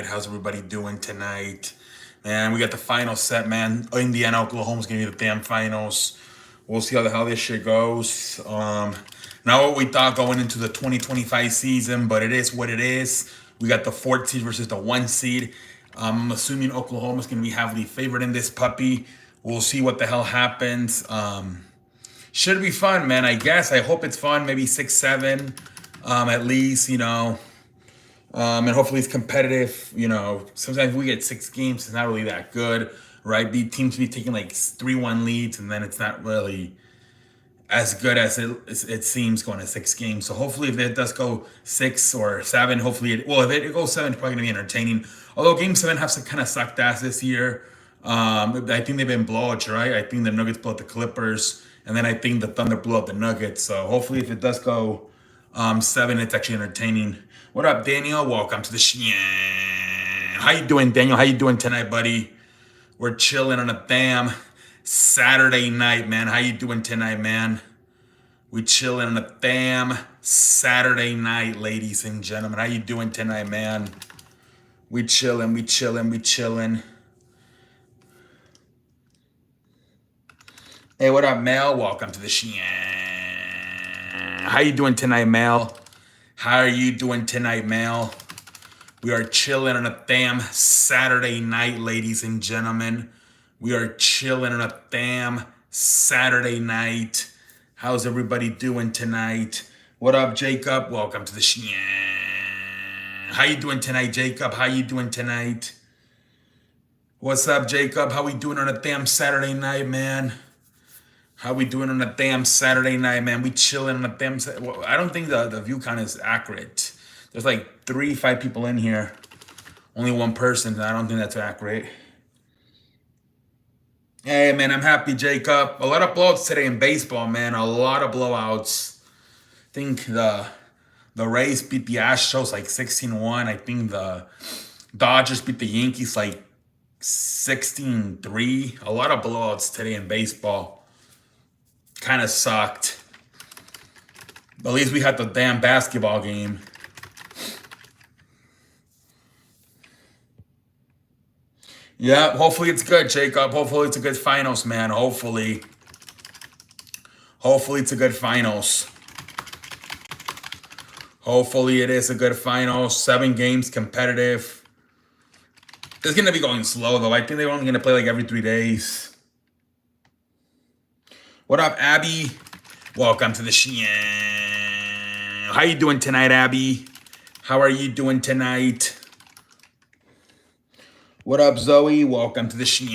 How's everybody doing tonight? Man, we got the final set, man. Indiana, Oklahoma's gonna be the damn finals. We'll see how the hell this shit goes. Not what we thought going into the 2025 season, but it is what it is. We got the 4th seed versus the 1 seed. I'm assuming Oklahoma's gonna be heavily favored in this puppy. We'll see what the hell happens. Should be fun, man. I guess. I hope it's fun. Maybe 6-7, at least. And hopefully it's competitive. Sometimes we get 6 games, it's not really that good, right? The teams be taking like 3-1 leads, and then it's not really as good as it seems going to 6 games. So hopefully, if it does go 6 or 7, hopefully if it goes 7, it's probably gonna be entertaining. Although Game 7 has kind of sucked ass this year. I think they've been blowouts, right? I think the Nuggets blew out the Clippers, and then I think the Thunder blew out the Nuggets. So hopefully, if it does go 7, it's actually entertaining. What up, Daniel? Welcome to the show. How you doing, Daniel? How you doing tonight, buddy? We're chilling on a damn Saturday night, man. How you doing tonight, man? We chilling on a damn Saturday night, ladies and gentlemen. How you doing tonight, man? We chilling, we chilling, we chilling. Hey, what up, Mel? Welcome to the show. How you doing tonight, Mel? How are you doing tonight, Mel? We are chilling on a damn Saturday night, ladies and gentlemen. We are chilling on a damn Saturday night. How's everybody doing tonight? What up, Jacob? Welcome to the show. How you doing tonight, Jacob? How you doing tonight? What's up, Jacob? How we doing on a damn Saturday night, man? How we doing on a damn Saturday night, man? We chilling on a damn... I don't think the view count is accurate. There's like 3-5 people in here. Only one person. I don't think that's accurate. Hey, man, I'm happy, Jacob. A lot of blowouts today in baseball, man. A lot of blowouts. I think the Rays beat the Astros like 16-1. I think the Dodgers beat the Yankees like 16-3. A lot of blowouts today in baseball. Kind of sucked. But at least we had the damn basketball game. Yeah, hopefully it's good, Jacob. Hopefully it's a good finals, man. Hopefully it's a good finals. Hopefully it is a good finals. 7 games, competitive. It's going to be going slow, though. I think they're only going to play like every 3 days. What up, Abby? Welcome to the show. How you doing tonight, Abby? How are you doing tonight? What up, Zoe? Welcome to the show.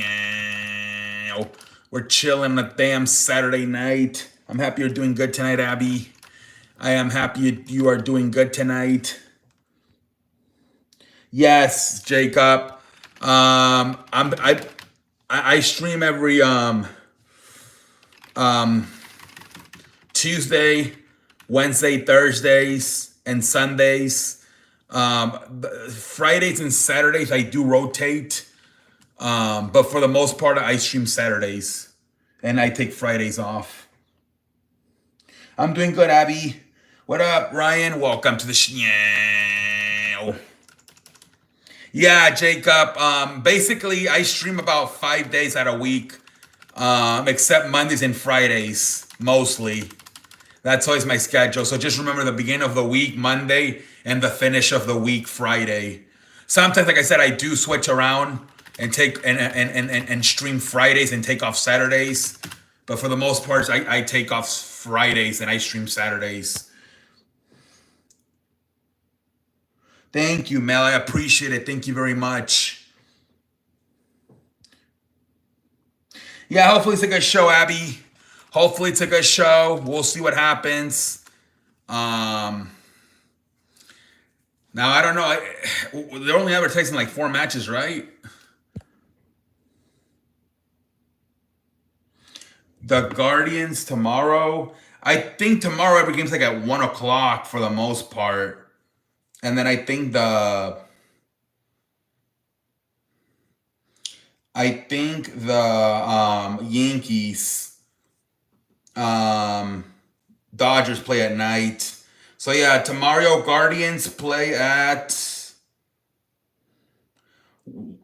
We're chilling on a damn Saturday night. I'm happy you're doing good tonight, Abby. I am happy you are doing good tonight. Yes, Jacob. I stream every Tuesday, Wednesday, Thursdays, and Sundays. Fridays and Saturdays I do rotate. But for the most part, I stream Saturdays. And I take Fridays off. I'm doing good, Abby. What up, Ryan? Welcome to the show. Yeah, Jacob. Basically, I stream about 5 days out of week. Except Mondays and Fridays, mostly. That's always my schedule. So just remember the beginning of the week, Monday, and the finish of the week, Friday. Sometimes, like I said, I do switch around and take and stream Fridays and take off Saturdays. But for the most part, I take off Fridays and I stream Saturdays. Thank you, Mel. I appreciate it. Thank you very much. Yeah, hopefully it's a good show, Abby. Hopefully it's a good show. We'll see what happens. Now, I don't know. They're only advertising like 4 matches, right? The Guardians tomorrow. I think tomorrow every game's like at 1 o'clock for the most part. And then I think the Yankees, Dodgers play at night. So yeah, tomorrow Guardians play at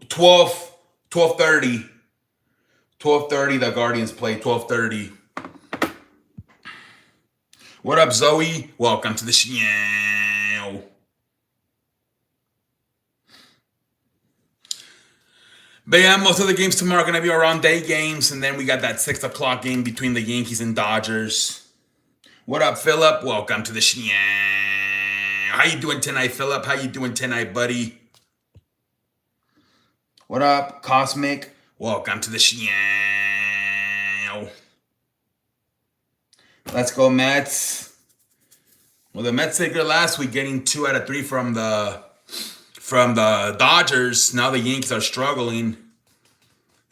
12, 12:30. 12:30, the Guardians play 12:30. What up, Zoe? Welcome to the show. But yeah, most of the games tomorrow are going to be around day games, and then we got that 6 o'clock game between the Yankees and Dodgers. What up, Philip? Welcome to the show. How you doing tonight, Philip? How you doing tonight, buddy? What up, Cosmic? Welcome to the show. Let's go, Mets. Well, the Mets did good last week, getting 2 out of 3 from the Dodgers. Now the Yankees are struggling.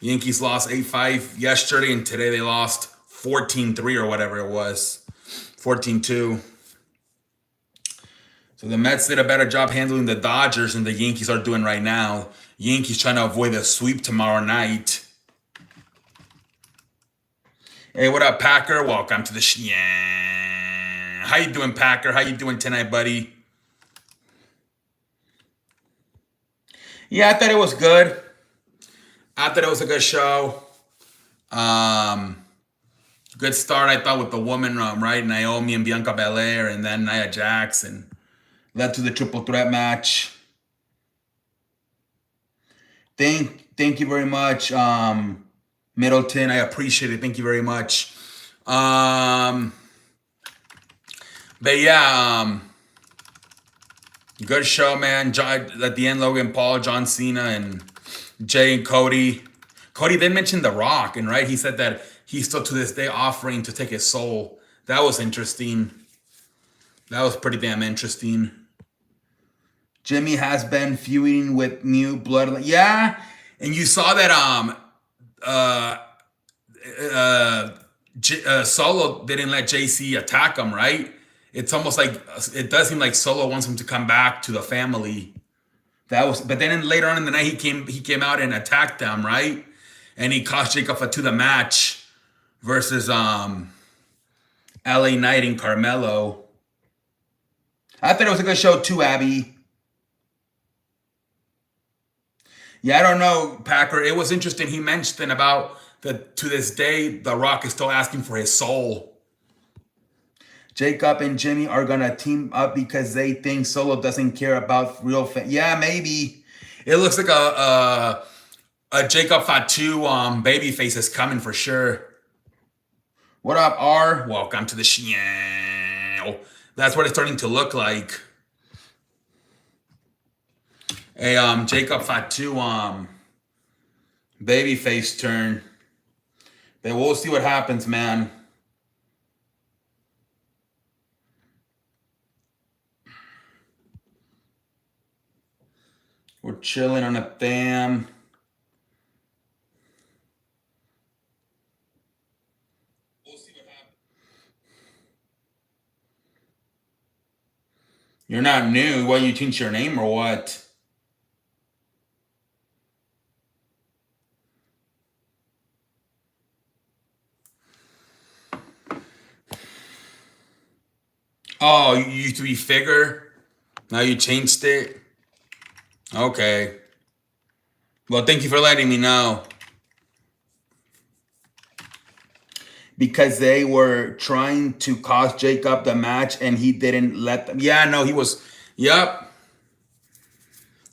The Yankees lost 8-5 yesterday, and today they lost 14-3 or whatever it was. 14-2. So the Mets did a better job handling the Dodgers than the Yankees are doing right now. Yankees trying to avoid a sweep tomorrow night. Hey, what up, Packer? Welcome to the show. How you doing, Packer? How you doing tonight, buddy? Yeah, I thought it was good. I thought it was a good show. Good start, I thought, with the woman, right? Naomi and Bianca Belair, and then Nia Jax, and led to the triple threat match. Thank you very much, Middleton. I appreciate it. Thank you very much. But yeah, good show, man. At the end, Logan Paul, John Cena, and Jay and Cody. Cody then mentioned The Rock, and right, he said that he's still to this day offering to take his soul. That was interesting. That was pretty damn interesting. Jimmy has been feuding with New Blood. Yeah, and you saw that Solo didn't let JC attack him, right? It's almost like it does seem like Solo wants him to come back to the family. But then later on in the night he came out and attacked them, right? And he cost Jacob to the match versus LA Knight and Carmelo. I thought it was a good show too, Abby. Yeah, I don't know, Packer. It was interesting. He mentioned about that to this day, The Rock is still asking for his soul. Jacob and Jimmy are gonna team up because they think Solo doesn't care about real fans. Yeah, maybe. It looks like a Jacob Fatu babyface is coming for sure. What up, R? Welcome to the show. That's what it's starting to look like. A Jacob Fatu babyface turn. But we'll see what happens, man. We're chilling on a fam. We'll see what happens. You're not new. Why you change your name or what? Oh, you used to be Figure. Now you changed it. Okay. Well, thank you for letting me know. Because they were trying to cost Jacob the match and he didn't let them. Yeah, no, he was. Yep.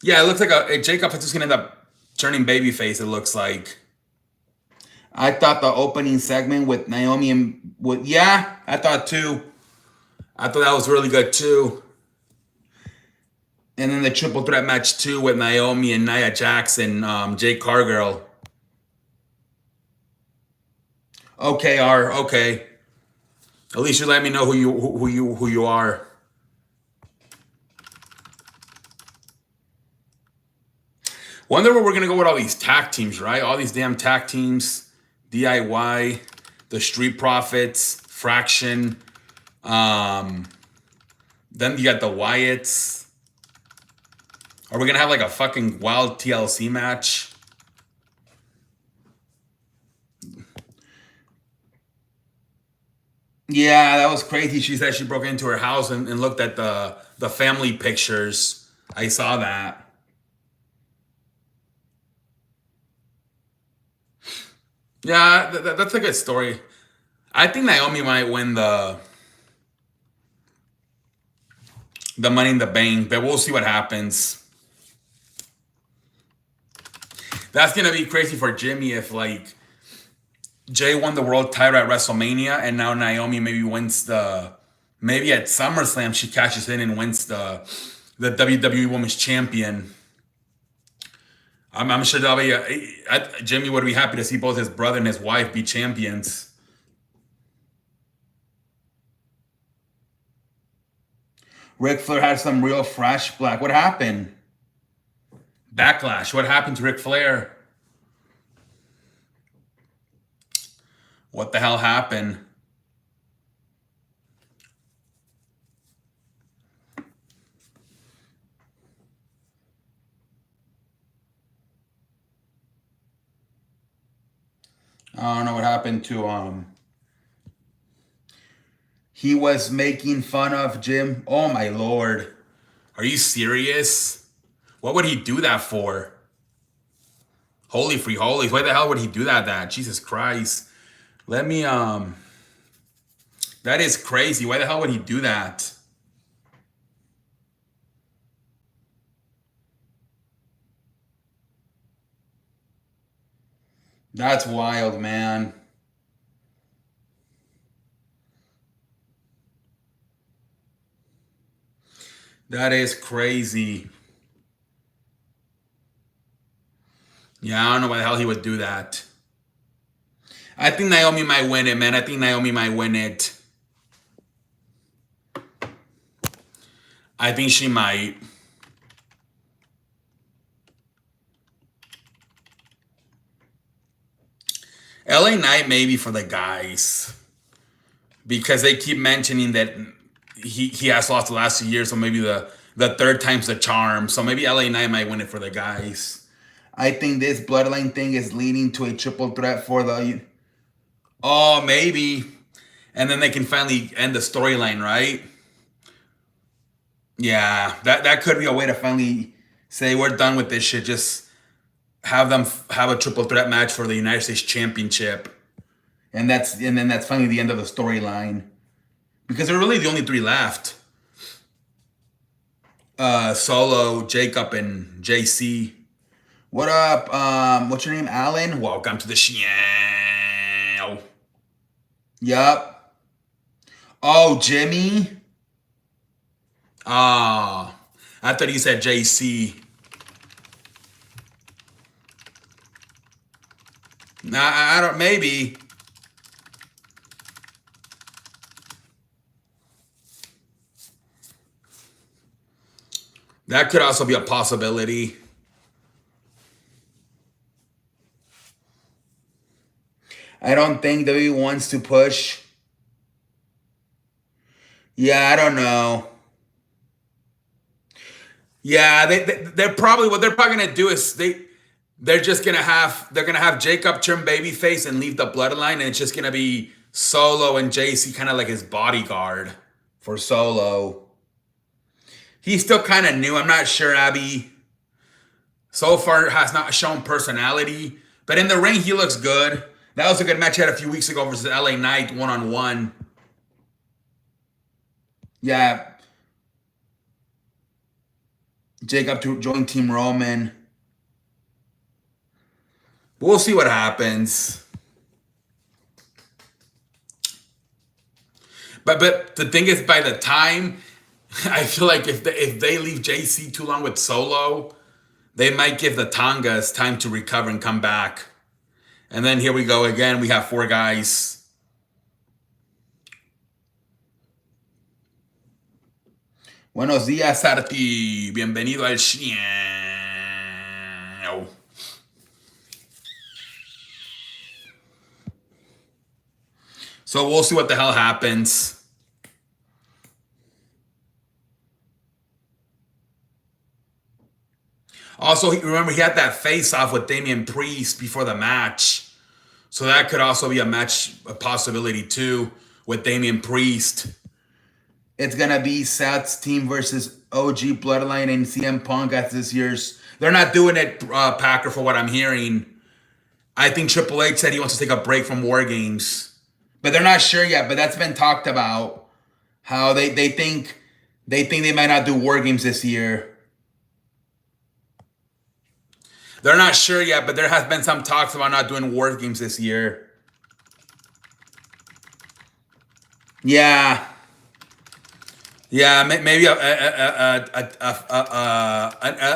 Yeah, it looks like Jacob is just going to end up turning babyface, it looks like. I thought the opening segment with Naomi and yeah, I thought too. I thought that was really good too. And then the triple threat match too with Naomi and Nia Jax and Jade Cargill. Okay, R. Okay. At least you let me know who you are. Wonder where we're gonna go with all these tag teams, right? All these damn tag teams, DIY, the Street Profits, Fraction. Then you got the Wyatts. Are we gonna have like a fucking wild TLC match? Yeah, that was crazy. She said she broke into her house and looked at the family pictures. I saw that. Yeah, that's a good story. I think Naomi might win the Money in the Bank, but we'll see what happens. That's gonna be crazy for Jimmy if like Jay won the world title at WrestleMania, and now Naomi maybe wins the maybe at SummerSlam she cashes in and wins the WWE Women's Champion. I'm sure that'll be Jimmy would be happy to see both his brother and his wife be champions. Ric Flair had some real fresh black. What happened? Backlash. What happened to Ric Flair? What the hell happened? I don't know what happened to he was making fun of Jim. Oh my lord. Are you serious? What would he do that for? Holy free holy. Why the hell would he do that? Jesus Christ. Let me that is crazy. Why the hell would he do that? That's wild, man. That is crazy. Yeah, I don't know why the hell he would do that. I think Naomi might win it, man. I think Naomi might win it. I think she might. LA Knight maybe for the guys. Because they keep mentioning that he has lost the last 2 years, so maybe the third time's the charm. So maybe LA Knight might win it for the guys. I think this bloodline thing is leading to a triple threat for the. Oh, maybe. And then they can finally end the storyline, right? Yeah, that could be a way to finally say we're done with this shit. Just have them have a triple threat match for the United States Championship, and then that's finally the end of the storyline because they're really the only three left. Solo, Jacob, and JC. What up? What's your name, Alan? Welcome to the show. Yup. Oh, Jimmy. Ah, I thought you said JC. Nah, I don't. Maybe. That could also be a possibility. I don't think WWE wants to push. Yeah, I don't know. Yeah, they're probably what they're probably gonna do is they're gonna have Jacob turn babyface and leave the bloodline, and it's just gonna be Solo and JC kind of like his bodyguard for Solo. He's still kind of new. I'm not sure. Abby so far has not shown personality, but in the ring he looks good. That was a good match he had a few weeks ago versus LA Knight 1-on-1. Yeah, Jacob to join Team Roman. We'll see what happens. But the thing is, by the time I feel like if they leave JC too long with Solo, they might give the Tongas time to recover and come back. And then here we go again. We have four guys. Buenos días, Arti. Bienvenido al show. So we'll see what the hell happens. Also, remember he had that face-off with Damian Priest before the match. So that could also be a possibility too, with Damian Priest. It's gonna be Seth's team versus OG Bloodline and CM Punk at this year's. They're not doing it, Packer, for what I'm hearing. I think Triple H said he wants to take a break from War Games, but they're not sure yet. But that's been talked about. How they think they might not do War Games this year. They're not sure yet, but there has been some talks about not doing War Games this year. Yeah. Yeah, maybe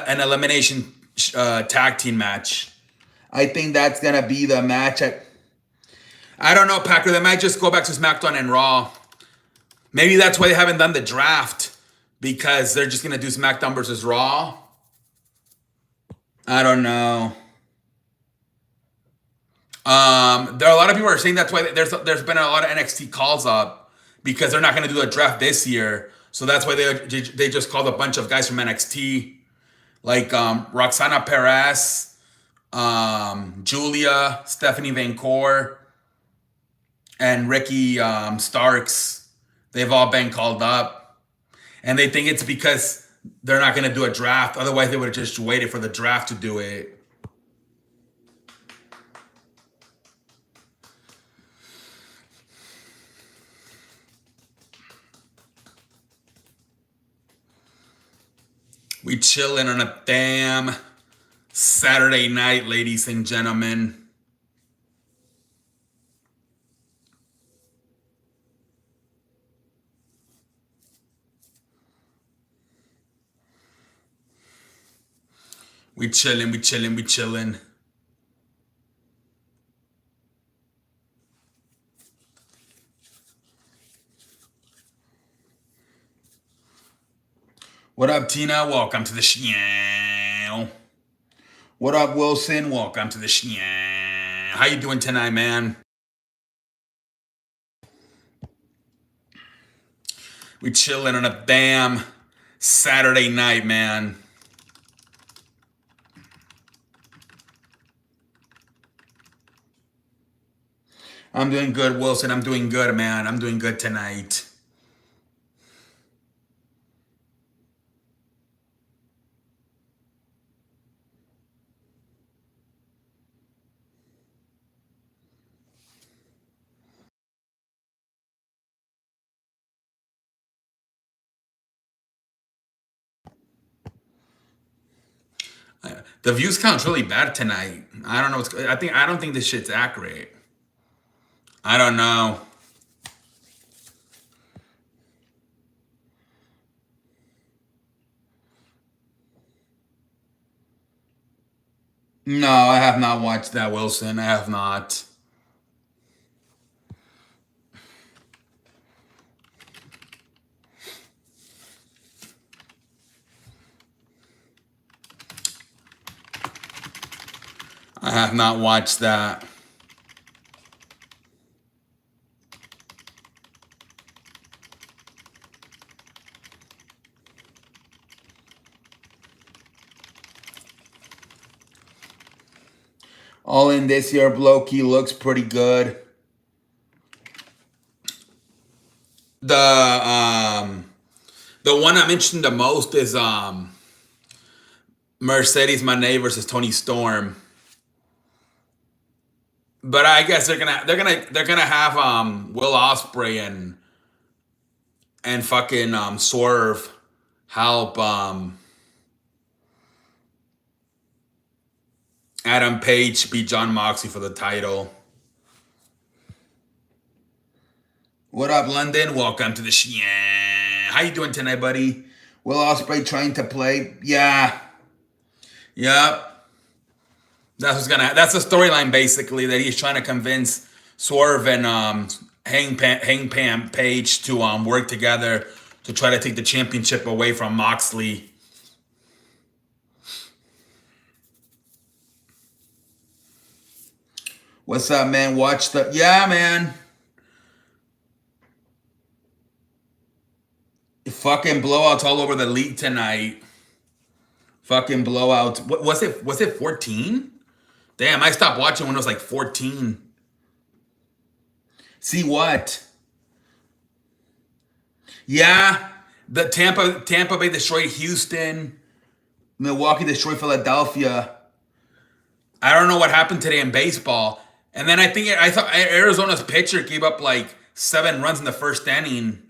an elimination tag team match. I think that's going to be the match. I don't know, Packer. They might just go back to SmackDown and Raw. Maybe that's why they haven't done the draft, because they're just going to do SmackDown versus Raw. I don't know. There are a lot of people are saying that's why there's been a lot of NXT calls up, because they're not going to do a draft this year. So that's why they just called a bunch of guys from NXT, like Roxana Perez, Julia, Stephanie Van Cour, and Ricky Starks. They've all been called up, and they think it's because they're not going to do a draft. Otherwise, they would have just waited for the draft to do it. We chilling on a damn Saturday night, ladies and gentlemen. We chilling, we chilling, we chilling. What up, Tina? Welcome to the show. What up, Wilson? Welcome to the show. How you doing tonight, man? We chilling on a damn Saturday night, man. I'm doing good, Wilson. I'm doing good, man. I'm doing good tonight. The views count's really bad tonight. I don't know. I don't think this shit's accurate. I don't know. No, I have not watched that, Wilson. I have not. I have not watched that. All in this year, Blokey looks pretty good. The one I'm interested in the most is Mercedes Moné versus Toni Storm. But I guess they're gonna have Will Ospreay and fucking Swerve help Adam Page beat John Moxley for the title. What up, London? Welcome to the show. How you doing tonight, buddy? Will Ospreay trying to play? Yeah. Yep. That's the storyline, basically, that he's trying to convince Swerve and Hangman Page to work together to try to take the championship away from Moxley. What's up, man? Yeah, man. Fucking blowouts all over the league tonight. Fucking blowouts. What was it? Was it 14? Damn, I stopped watching when it was like 14. See what? Yeah, the Tampa Bay destroyed Houston. Milwaukee destroyed Philadelphia. I don't know what happened today in baseball. And then I thought Arizona's pitcher gave up like 7 runs in the first inning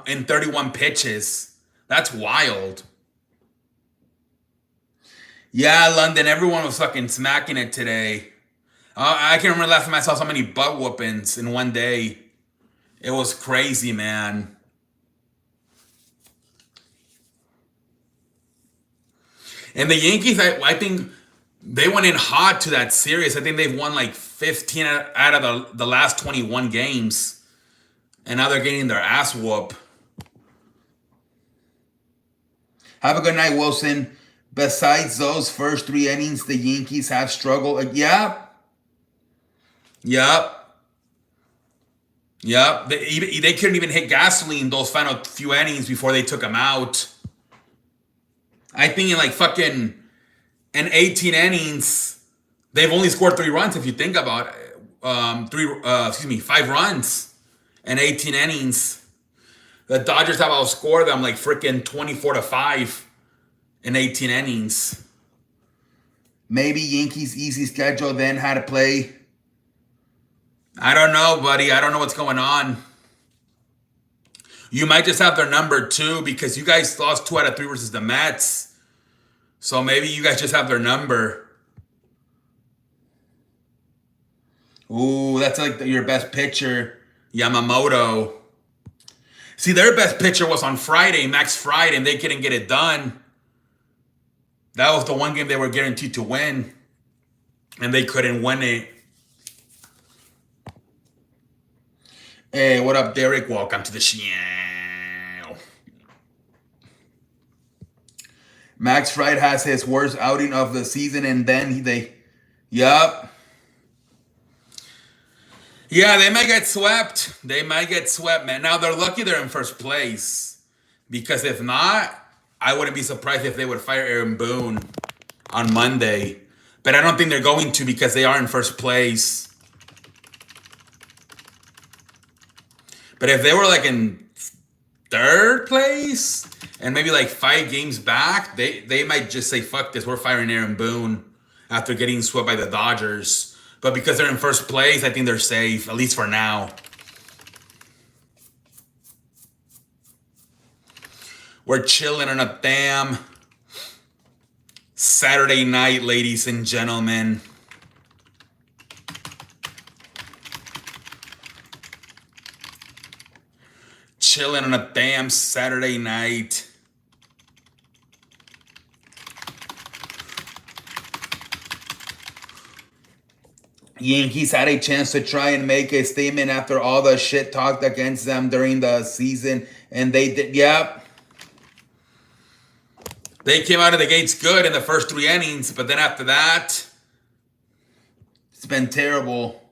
in 31 pitches. That's wild. Yeah, London, everyone was fucking smacking it today. I can remember last time I saw so many butt whoopings in one day. It was crazy, man. And the Yankees, I think they went in hot to that series. I think they've won like 15 out of the last 21 games. And now they're getting their ass whooped. Have a good night, Wilson. Besides those first 3 innings, the Yankees have struggled. Yep. They couldn't even hit gasoline those final few innings before they took him out. I think in like fucking in 18 innings, they've only scored 3 runs. If you think about it, 5 runs in 18 innings. The Dodgers have outscored them like freaking 24-5 in 18 innings. Maybe Yankees' easy schedule then had to play. I don't know, buddy. I don't know what's going on. You might just have their number too, because you guys lost 2 out of 3 versus the Mets. So maybe you guys just have their number. Ooh, that's like your best pitcher, Yamamoto. See, their best pitcher was on Friday, Max Friday, and they couldn't get it done. That was the one game they were guaranteed to win, and they couldn't win it. Hey, what up, Derek? Welcome to the show. Max Fried has his worst outing of the season, and then yup. Yeah, they might get swept. Man. Now, they're lucky they're in first place. Because if not, I wouldn't be surprised if they would fire Aaron Boone on Monday. But I don't think they're going to, because they are in first place. But if they were like in third place and maybe like 5 games back, they might just say, fuck this, we're firing Aaron Boone after getting swept by the Dodgers. But because they're in first place, I think they're safe, at least for now. We're chilling on a damn Saturday night, ladies and gentlemen. Chilling on a damn Saturday night. Yankees had a chance to try and make a statement after all the shit talked against them during the season, and they did. Yep. They came out of the gates good in the first 3 innings, but then after that, it's been terrible.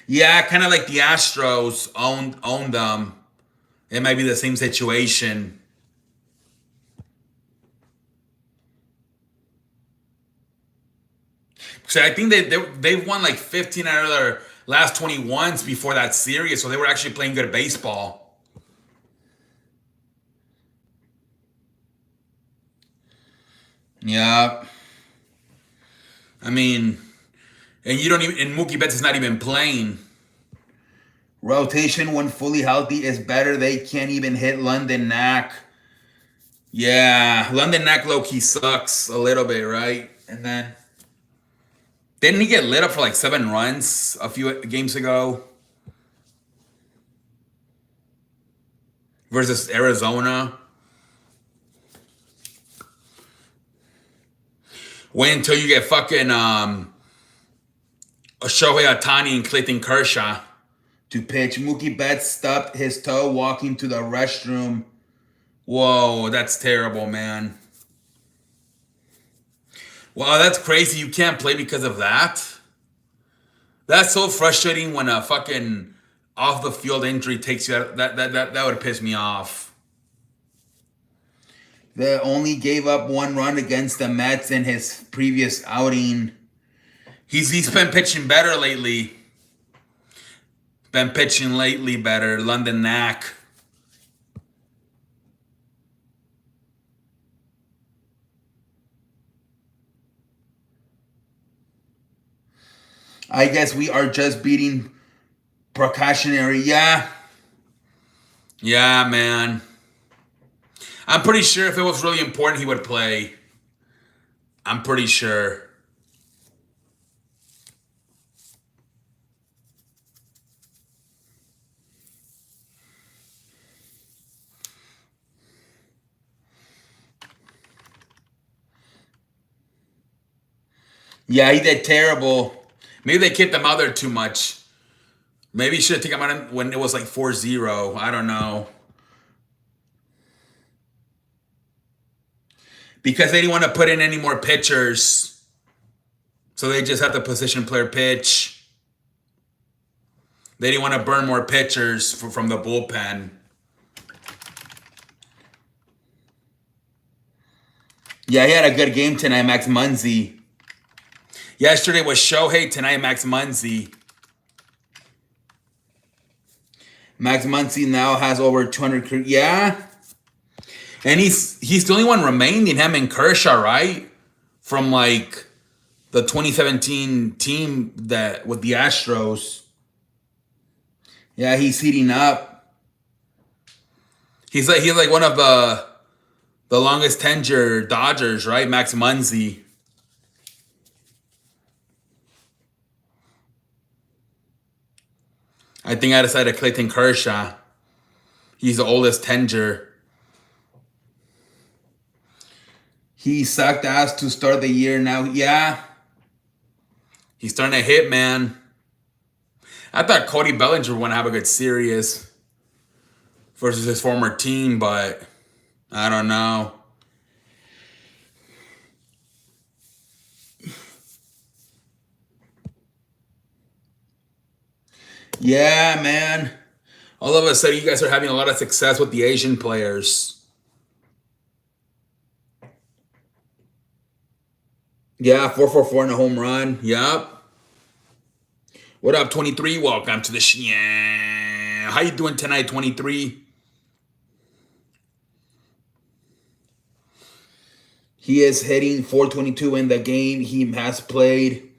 Yeah, kind of like the Astros owned them. It might be the same situation. So I think they've won like 15 out of their last 21s before that series, so they were actually playing good baseball. Yeah. I mean, and Mookie Betts is not even playing. Rotation when fully healthy is better. They can't even hit London Knack. Yeah, London Knack low-key sucks a little bit, right? And then, didn't he get lit up for like 7 runs a few games ago? Versus Arizona. Wait until you get fucking Shohei Ohtani and Clayton Kershaw to pitch. Mookie Betts stubbed his toe walking to the restroom. Whoa, that's terrible, man. Wow, that's crazy. You can't play because of that? That's so frustrating when a fucking off the field injury takes you out. That would piss me off. They only gave up 1 run against the Mets in his previous outing. He's been pitching better lately. Better. London Knack. I guess we are just beating precautionary. Yeah. Yeah, man. I'm pretty sure if it was really important, he would play. I'm pretty sure. Yeah, he did terrible. Maybe they kicked him out there too much. Maybe he should have taken him out when it was like 4-0. I don't know. Because they didn't want to put in any more pitchers. So they just had the position player pitch. They didn't want to burn more pitchers from the bullpen. Yeah, he had a good game tonight, Max Muncy. Yesterday was Shohei, tonight Max Muncy. Max Muncy now has over 200. Yeah. And he's the only one remaining, him and Kershaw, right? From like the 2017 team that with the Astros. Yeah, he's heating up. He's like one of the longest tenure Dodgers, right? Max Muncy. I think I decided Clayton Kershaw. He's the oldest tenure. He sucked ass to start the year now. Yeah. He's starting to hit, man. I thought Cody Bellinger would want to have a good series versus his former team, but I don't know. Yeah, man. All of a sudden, you guys are having a lot of success with the Asian players. Yeah, 444 and a home run. Yup. What up, 23? Welcome to the yeah. How you doing tonight, 23? He is hitting 422 in the game he has played.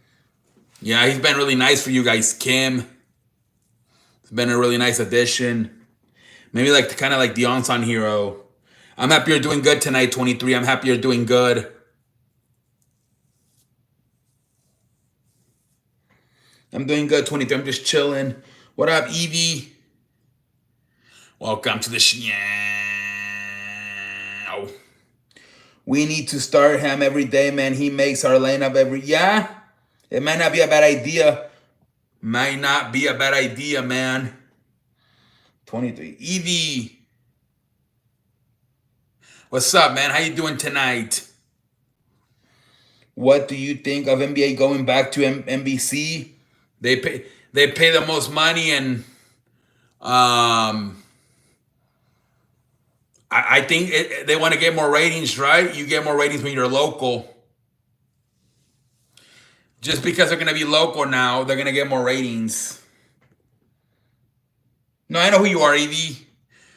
Yeah, he's been really nice for you guys, Kim. It's been a really nice addition. Maybe like kind of like the unsung hero. I'm happy you're doing good tonight, 23. I'm happy you're doing good. I'm doing good, 23. I'm just chilling. What up, Evie? Welcome to the show. We need to start him every day, man. He makes our lineup every... Yeah, it might not be a bad idea. Might not be a bad idea, man. 23. Evie. What's up, man? How you doing tonight? What do you think of NBA going back to NBC? They pay the most money, and I think they want to get more ratings, right? You get more ratings when you're local. Just because they're going to be local now, they're going to get more ratings. No, I know who you are, Evie.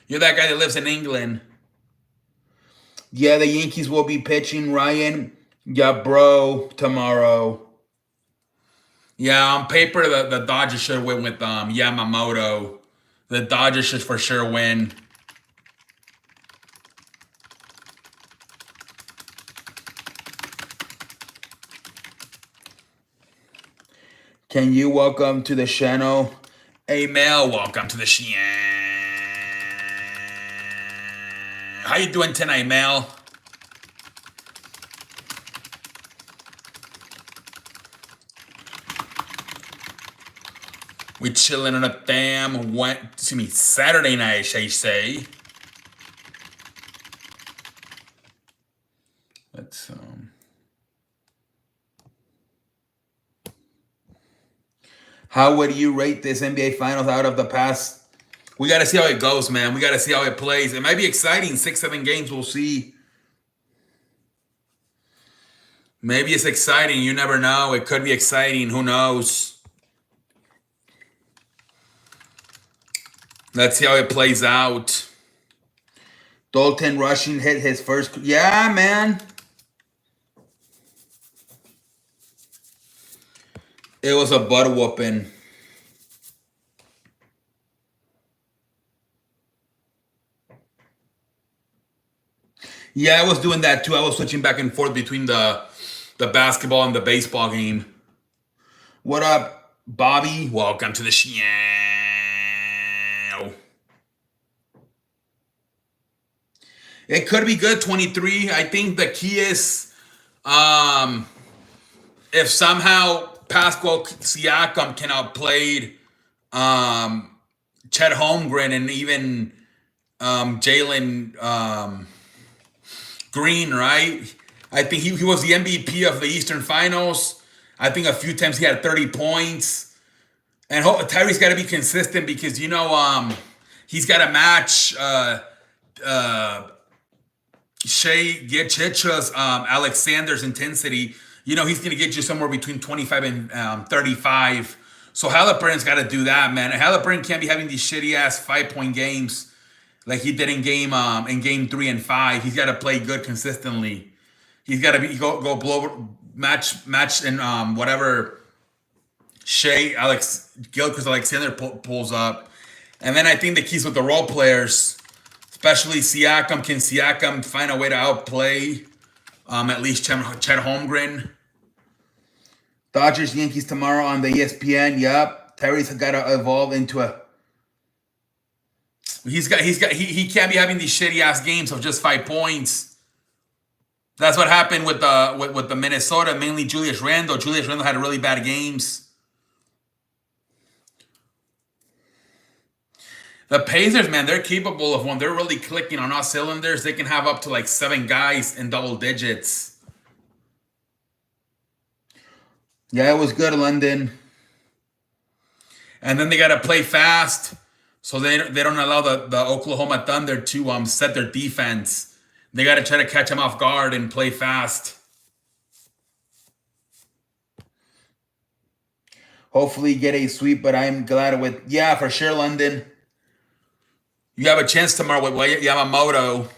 You're that guy that lives in England. Yeah, the Yankees will be pitching, Ryan. Yeah, bro, tomorrow. Yeah, on paper, the Dodgers should win with Yamamoto. The Dodgers should for sure win. Can you welcome to the channel? Hey, Mel, welcome to the channel. How you doing tonight, Mel? We chilling on a damn Saturday night, I say. Let's How would you rate this NBA Finals out of the past? We got to see how it goes, man. We got to see how it plays. It might be exciting. 6-7 games, we'll see. Maybe it's exciting. You never know. It could be exciting. Who knows? Let's see how it plays out. Dalton Rushing hit his first. Yeah, man. It was a butt whooping. Yeah, I was doing that too. I was switching back and forth between the basketball and the baseball game. What up, Bobby? Welcome to the show. It could be good, 23. I think the key is if somehow Pascal Siakam can outplay Chet Holmgren and even Jalen Green, right? I think he was the MVP of the Eastern Finals. I think a few times he had 30 points. And Tyree's got to be consistent because, he's got to match Shea Gilgeous Alexander's intensity. He's going to get you somewhere between 25 and 35. So Halliburton's got to do that, man. And Halliburton can't be having these shitty ass 5-point games like he did in game 3 and 5. He's got to play good consistently. He's got to go blow match and whatever Shea Gilgeous Alexander pulls up. And then I think the keys with the role players, especially Siakam. Can Siakam find a way to outplay at least Chet Holmgren? Dodgers Yankees tomorrow on the ESPN. Yup. Terry's got to evolve into a. He can't be having these shitty ass games of just 5 points. That's what happened with the Minnesota, mainly Julius Randle. Julius Randle had really bad games. The Pacers, man, they're capable of when they're really clicking on all cylinders, they can have up to like 7 guys in double digits. Yeah, it was good, London. And then they got to play fast, so they don't allow the Oklahoma Thunder to set their defense. They got to try to catch them off guard and play fast. Hopefully get a sweep, but I'm glad yeah, for sure, London. You have a chance tomorrow with Yamamoto.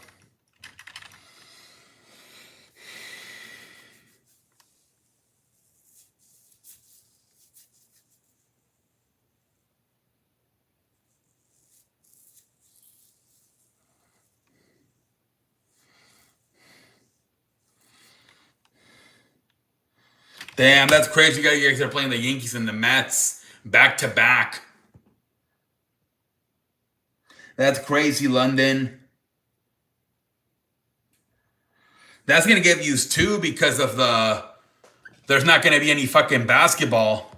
Damn, that's crazy. You guys are playing the Yankees and the Mets back to back. That's crazy, London. That's going to get used too because of there's not going to be any fucking basketball.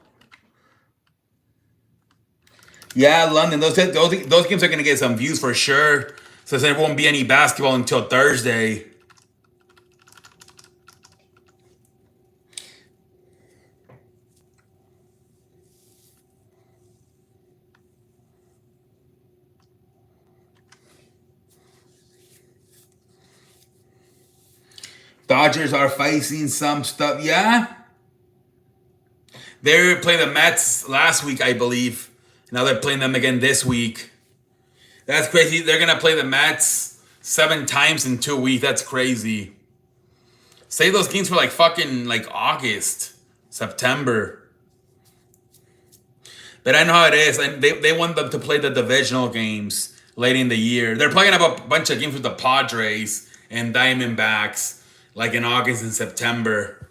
Yeah, London, those games are going to get some views for sure. So there won't be any basketball until Thursday. Dodgers are facing some stuff. Yeah. They played the Mets last week, I believe. Now they're playing them again this week. That's crazy. They're going to play the Mets 7 times in 2 weeks. That's crazy. Save those games for like fucking like August, September. But I know how it is. And they want them to play the divisional games late in the year. They're playing up a bunch of games with the Padres and Diamondbacks like in August and September.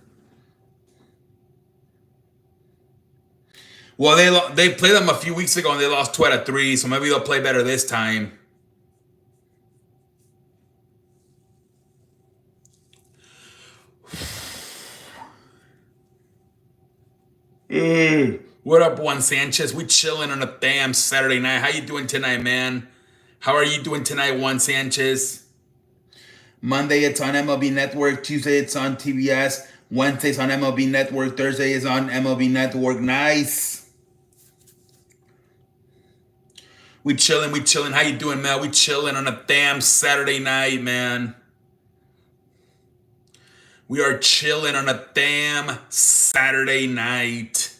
Well, they played them a few weeks ago and they lost 2 out of 3, so maybe they'll play better this time. What up, Juan Sanchez? We chilling on a damn Saturday night. How you doing tonight, man? How are you doing tonight, Juan Sanchez? Monday it's on MLB Network. Tuesday it's on TBS. Wednesday's on MLB Network. Thursday is on MLB Network. Nice. We chilling. How you doing, man? We chilling on a damn Saturday night, man. We are chilling on a damn Saturday night.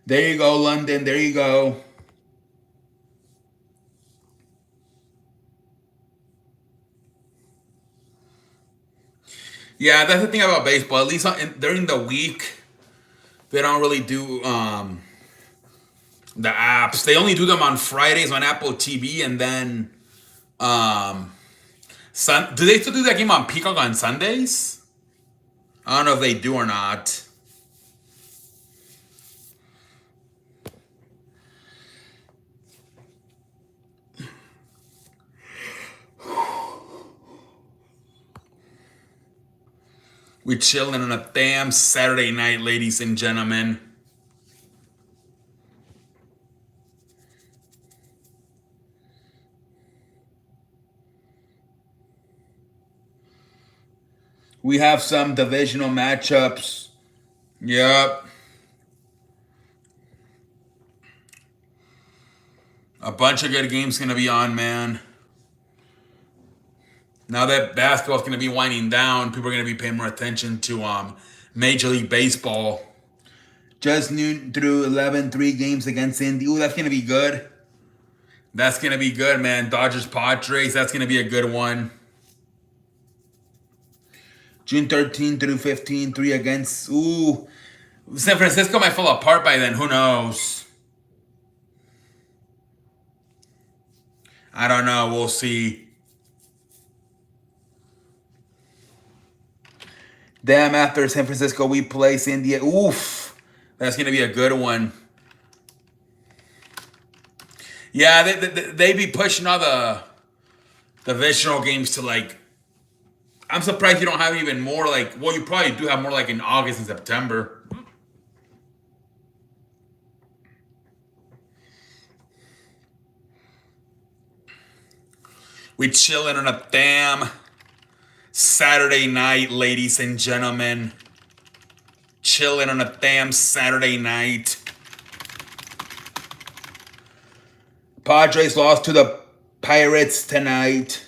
There you go, London. There you go. Yeah, that's the thing about baseball. At least during the week, they don't really do the apps. They only do them on Fridays on Apple TV, and then um, do they still do that game on Peacock on Sundays? I don't know if they do or not. We chilling on a damn Saturday night, ladies and gentlemen. We have some divisional matchups. Yep. A bunch of good games going to be on, man. Now that basketball's going to be winding down, people are going to be paying more attention to Major League Baseball. Just noon through 11-3 games against Indy. Ooh, that's going to be good. That's going to be good, man. Dodgers Padres, that's going to be a good one. June 13 through 15, 3 against. Ooh, San Francisco might fall apart by then. Who knows? I don't know. We'll see. Damn, after San Francisco, we place India. Oof. That's going to be a good one. Yeah, they be pushing all the divisional games to like. I'm surprised you don't have even more like. Well, you probably do have more like in August and September. We chilling on a damn Saturday night, ladies and gentlemen. Chilling on a damn Saturday night. Padres lost to the Pirates tonight.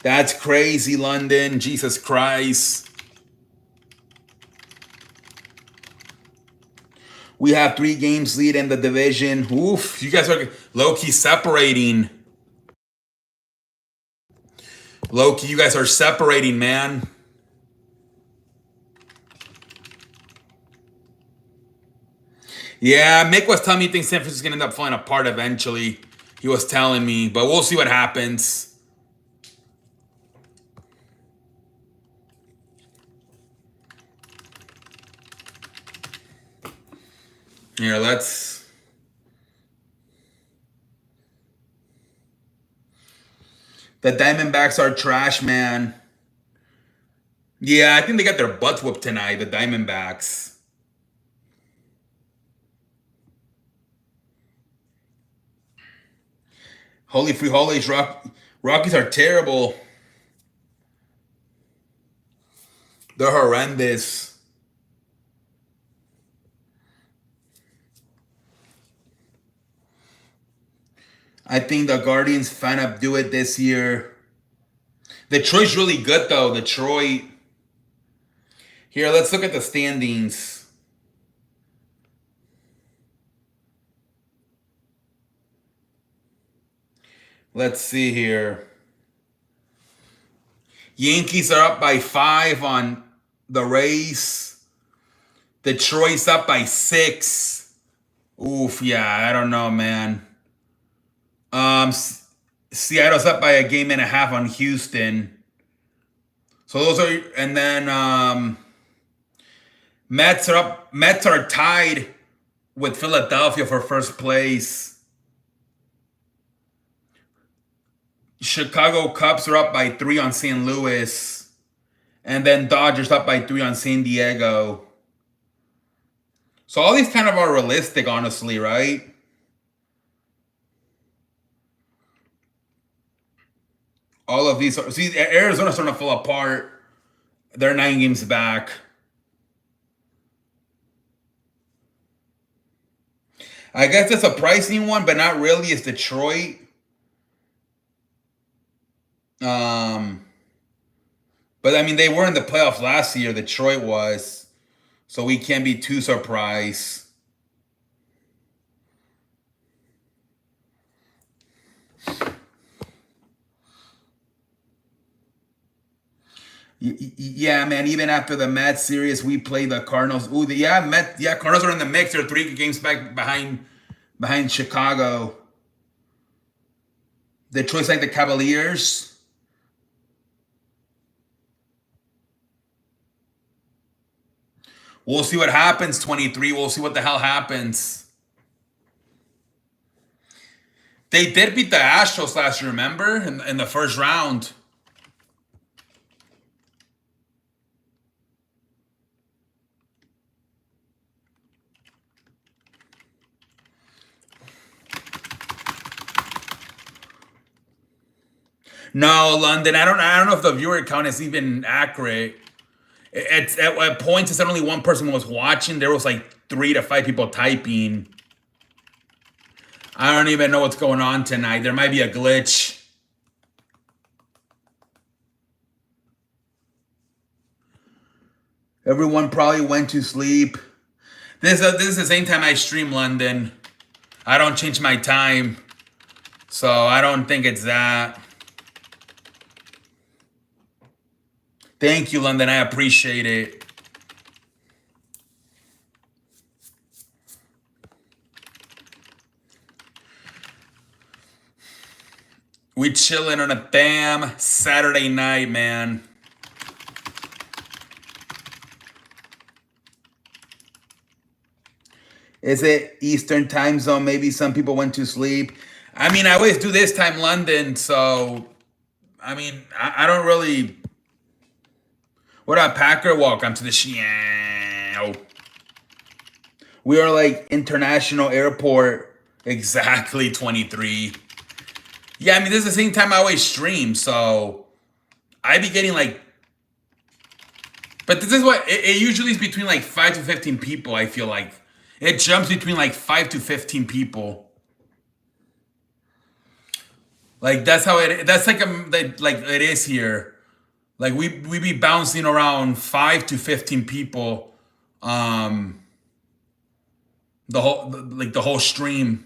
That's crazy, London. Jesus Christ. We have 3 games lead in the division. Oof, you guys are low-key separating. Loki, you guys are separating, man. Yeah, Mick was telling me he thinks San Francisco's going to end up falling apart eventually. He was telling me, but we'll see what happens. Here, let's... The Diamondbacks are trash, man. Yeah, I think they got their butts whooped tonight, the Diamondbacks. Holy free holidays, Rockies are terrible. They're horrendous. I think the Guardians find up do it this year. Detroit's really good though. Detroit. Here, let's look at the standings. Let's see here. Yankees are up by 5 on the Rays. Detroit's up by 6. Oof, yeah, I don't know, man. Seattle's up by a game and a half on Houston. So those are, and then Mets are up. Mets are tied with Philadelphia for first place. Chicago Cubs are up by 3 on St. Louis. And then Dodgers up by 3 on San Diego. So all these kind of are realistic, honestly, right? All of these are... See, Arizona's starting to fall apart. They're 9 games back. I guess the surprising one, but not really, is Detroit. But I mean, they were in the playoffs last year. Detroit was, so we can't be too surprised. Yeah, man. Even after the Mets series, we play the Cardinals. Ooh, Cardinals are in the mix. They're 3 games back behind Chicago. Detroit's like the Cavaliers. We'll see what happens. 23. We'll see what the hell happens. They did beat the Astros last year. Remember in the first round. No, London. I don't know if the viewer count is even accurate. It's at points. It said only one person was watching. There was like 3 to 5 people typing. I don't even know what's going on tonight. There might be a glitch. Everyone probably went to sleep. This is the same time I stream, London. I don't change my time, so I don't think it's that. Thank you, London. I appreciate it. We chilling on a damn Saturday night, man. Is it Eastern time zone? Maybe some people went to sleep. I mean, I always do this time, London, so I mean, I don't really. What up, Packer? Welcome to the show. We are like international airport. Exactly, 23. Yeah, I mean, this is the same time I always stream, so I be getting like. But this is what it usually is between like 5 to 15 people. I feel like it jumps between like 5 to 15 people. Like that's how it. That's like it is here. Like we be bouncing around 5 to 15 people, the whole stream.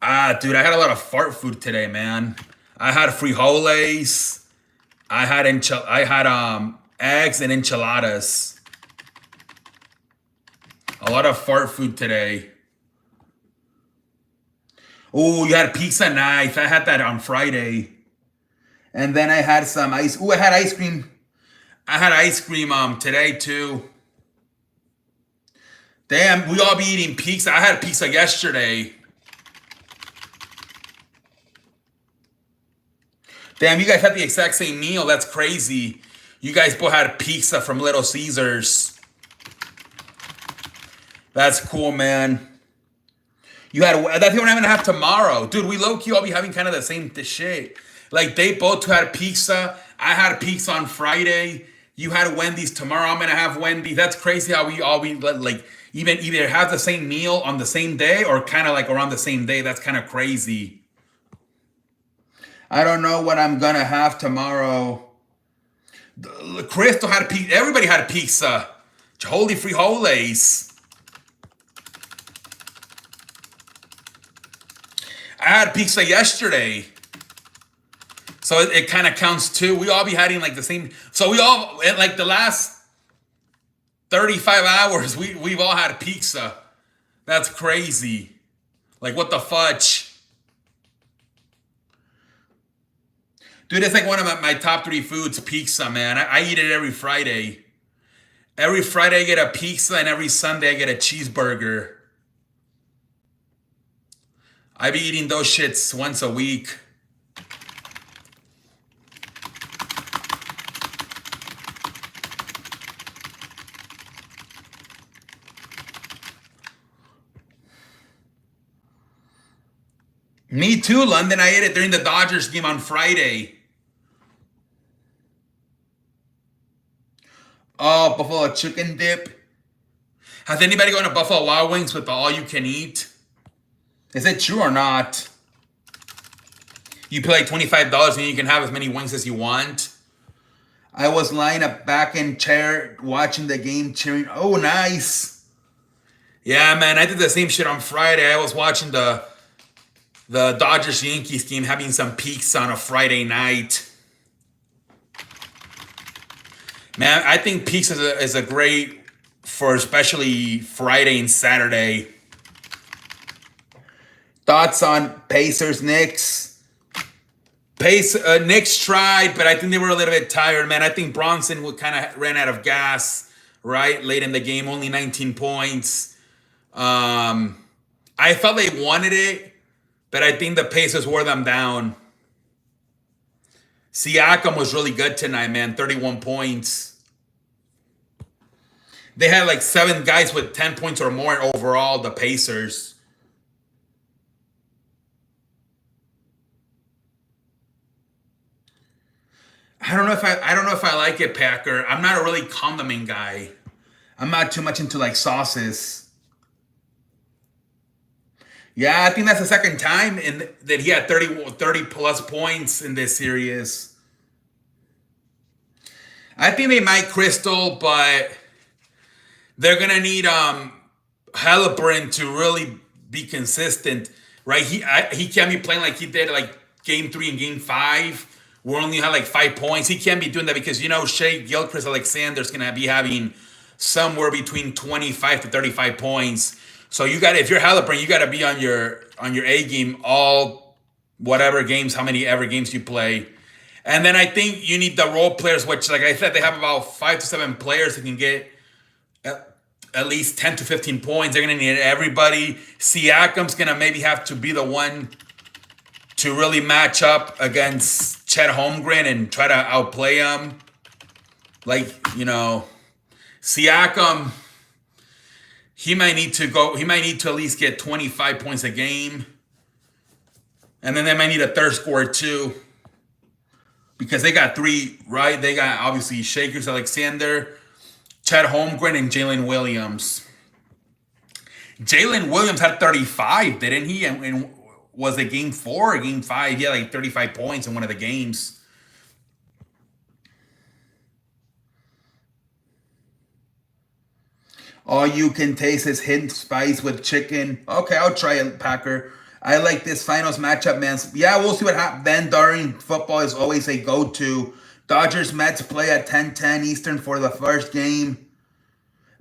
Dude, I had a lot of fart food today, man. I had frijoles. I had eggs and enchiladas. A lot of fart food today. Oh, you had pizza? Nice. I had that on Friday. And then I had some ice. Oh, I had ice cream. I had ice cream today too. Damn, we all be eating pizza. I had pizza yesterday. Damn, you guys had the exact same meal. That's crazy. You guys both had pizza from Little Caesars. That's cool, man. You had that's what I'm gonna have tomorrow, dude. We low key all be having kind of the same shit. Like they both had pizza. I had pizza on Friday. You had Wendy's tomorrow. I'm gonna have Wendy's. That's crazy how we all be like even either have the same meal on the same day or kind of like around the same day. That's kind of crazy. I don't know what I'm gonna have tomorrow. Crystal had a pizza. Everybody had a pizza. Holy frijoles. I had pizza yesterday. So it kind of counts too. We all be having like the same. So we all, in like the last 35 hours, we've all had pizza. That's crazy. Like what the fudge? Dude, it's like one of my top 3 foods, pizza, man. I eat it every Friday. Every Friday I get a pizza and every Sunday I get a cheeseburger. I be eating those shits once a week. Me too, London. I ate it during the Dodgers game on Friday. Oh, buffalo chicken dip. Has anybody gone to Buffalo Wild Wings with the all-you-can-eat? Is it true or not? You pay like $25 and you can have as many wings as you want. I was lying back in chair watching the game, cheering. Oh, nice. Yeah, man, I did the same shit on Friday. I was watching the the Dodgers Yankees game having some peaks on a Friday night. Man, I think peaks is a great for especially Friday and Saturday. Thoughts on Pacers Knicks? Knicks tried, but I think they were a little bit tired, man. I think Bronson kind of ran out of gas, right? Late in the game, only 19 points. I felt they wanted it, but I think the Pacers wore them down. Siakam was really good tonight, man. 31 points. They had like 7 guys with 10 points or more overall, the Pacers. I don't know if I like it, Packer. I'm not a really condiment guy. I'm not too much into like sauces. Yeah, I think that's the second time that he had 30 plus points in this series. I think they might Crystal, but they're gonna need Halliburton to really be consistent, right? He can't be playing like he did like game 3 and game 5. We only had like 5 points. He can't be doing that because Shea Gilgeous-Alexander's gonna be having somewhere between 25 to 35 points. So if you're Halliburton, you gotta be on your A game all whatever games, how many ever games you play. And then I think you need the role players, which like I said, they have about 5 to 7 players that can get at least 10 to 15 points. They're gonna need everybody. Siakam's gonna maybe have to be the one to really match up against Chet Holmgren and try to outplay him. Like, Siakam, he might need to at least get 25 points a game. And then they might need a third scorer too. Because they got 3, right? They got obviously Shea Gilgeous-Alexander, Chet Holmgren, and Jalen Williams. Jalen Williams had 35, didn't he? And was it game 4 or game 5? He had like 35 points in one of the games. All you can taste is hint spice with chicken. Okay, I'll try it, Packer. I like this finals matchup, man. Yeah, we'll see what happens. Then during football is always a go-to. Dodgers Mets play at 10:10 Eastern for the first game.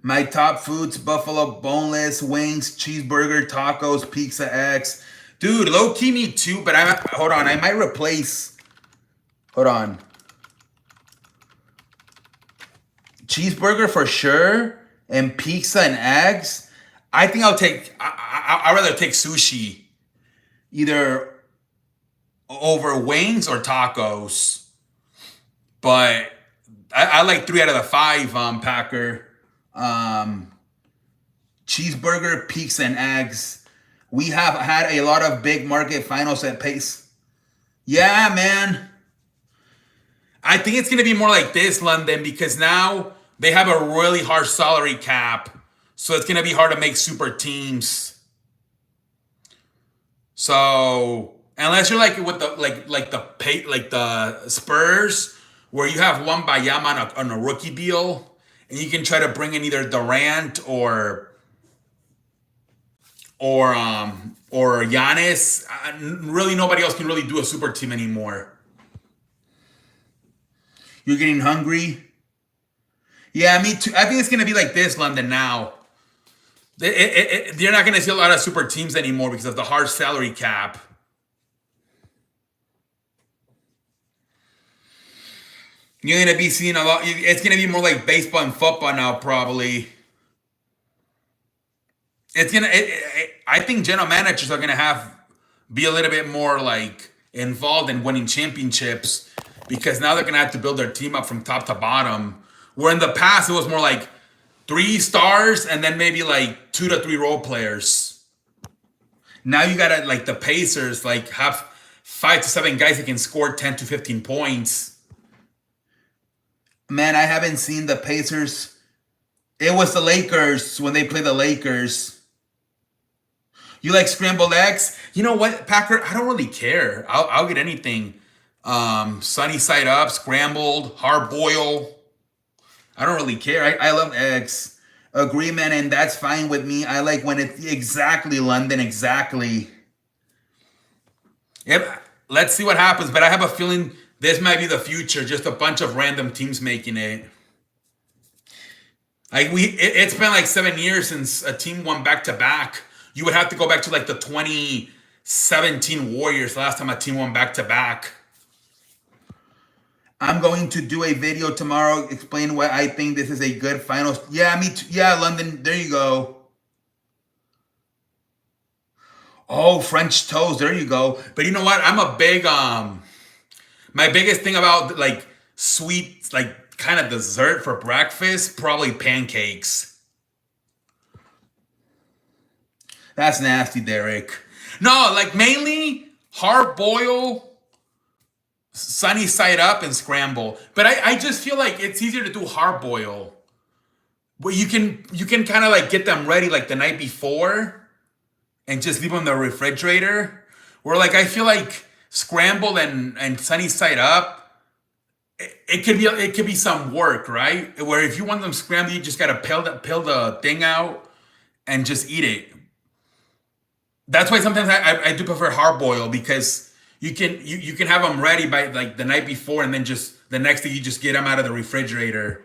My top foods: buffalo boneless wings, cheeseburger, tacos, pizza X. Dude, low key me too. But hold on. I might replace. Hold on. Cheeseburger for sure. And pizza and eggs, I think I'd rather take sushi, either over wings or tacos. But I like 3 out of the 5, Packer. Cheeseburger, pizza, and eggs. We have had a lot of big market finals at pace. Yeah, man. I think it's going to be more like this, London, because now they have a really harsh salary cap, so it's gonna be hard to make super teams. So unless you're like with the the Spurs, where you have one Bayama on a rookie deal, and you can try to bring in either Durant or Giannis. Really, nobody else can really do a super team anymore. You're getting hungry? Yeah, me too. I think it's going to be like this, London, now. You're not going to see a lot of super teams anymore because of the harsh salary cap. You're going to be seeing a lot. It's going to be more like baseball and football now, probably. I think general managers are going to be a little bit more like involved in winning championships because now they're going to have to build their team up from top to bottom. Where in the past, it was more like 3 stars and then maybe like 2 to 3 role players. Now you got like the Pacers, like have 5 to 7 guys that can score 10 to 15 points. Man, I haven't seen the Pacers. It was the Lakers when they played the Lakers. You like scrambled eggs? You know what, Packer? I don't really care. I'll get anything. Sunny side up, scrambled, hard boil. I don't really care. I love eggs. Agreement, and that's fine with me. I like when it's exactly London, exactly. Yep. Let's see what happens. But I have a feeling this might be the future. Just a bunch of random teams making it. Like it's been like 7 years since a team won back to back. You would have to go back to like the 2017 Warriors, last time a team won back to back. I'm going to do a video tomorrow explain why I think this is a good finals. Yeah, me too. Yeah, London. There you go. Oh, French toast. There you go. But you know what? I'm a big my biggest thing about like sweet like kind of dessert for breakfast, probably pancakes. That's nasty, Derek. No, like mainly hard boil, sunny side up, and scramble. But I just feel like it's easier to do hard boil. But you can kind of like get them ready like the night before and just leave them in the refrigerator. Where like I feel like scrambled and sunny side up, it could be some work, right? Where if you want them scrambled, you just gotta peel the thing out and just eat it. That's why sometimes I do prefer hard boil because you can have them ready by like the night before and then just the next day you just get them out of the refrigerator.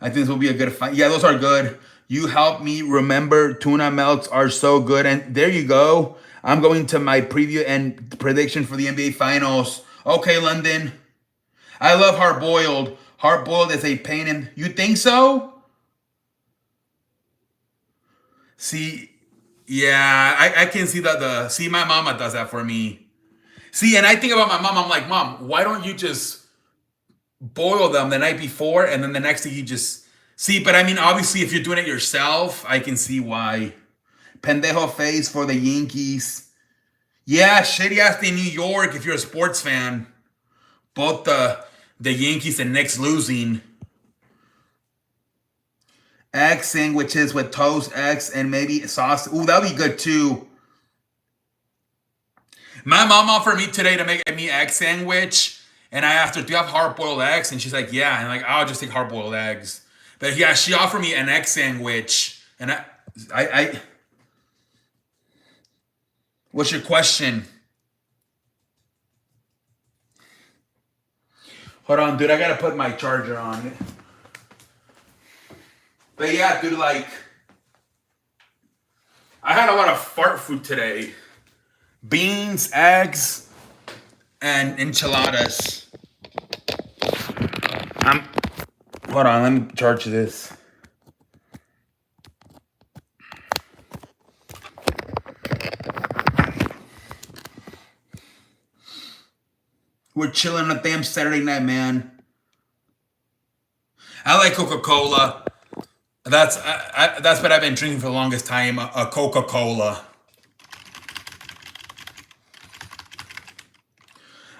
I think this will be a good fight. Yeah, those are good. You help me remember tuna melts are so good. And there you go. I'm going to my preview and prediction for the NBA Finals. Okay, London. I love hard boiled. Hard boiled is a pain in. You think so? See, yeah, I can see that see my mama does that for me. See, and I think about my mom. I'm like, Mom, why don't you just boil them the night before and then the next day you just see? But I mean, obviously, if you're doing it yourself, I can see why. Pendejo face for the Yankees. Yeah, shitty ass in New York. If you're a sports fan, both the Yankees and Knicks losing. Egg sandwiches with toast, eggs, and maybe sauce. Ooh, that'll be good too. My mom offered me today to make me egg sandwich, and I asked her, "Do you have hard boiled eggs?" And she's like, "Yeah." And I'm like, "I'll just take hard boiled eggs." But yeah, she offered me an egg sandwich, and I. What's your question? Hold on, dude. I gotta put my charger on. But yeah, dude, like, I had a lot of fart food today. Beans, eggs, and enchiladas. Hold on, let me charge this. We're chilling on a damn Saturday night, man. I like Coca-Cola. That's what I've been drinking for the longest time, a Coca-Cola.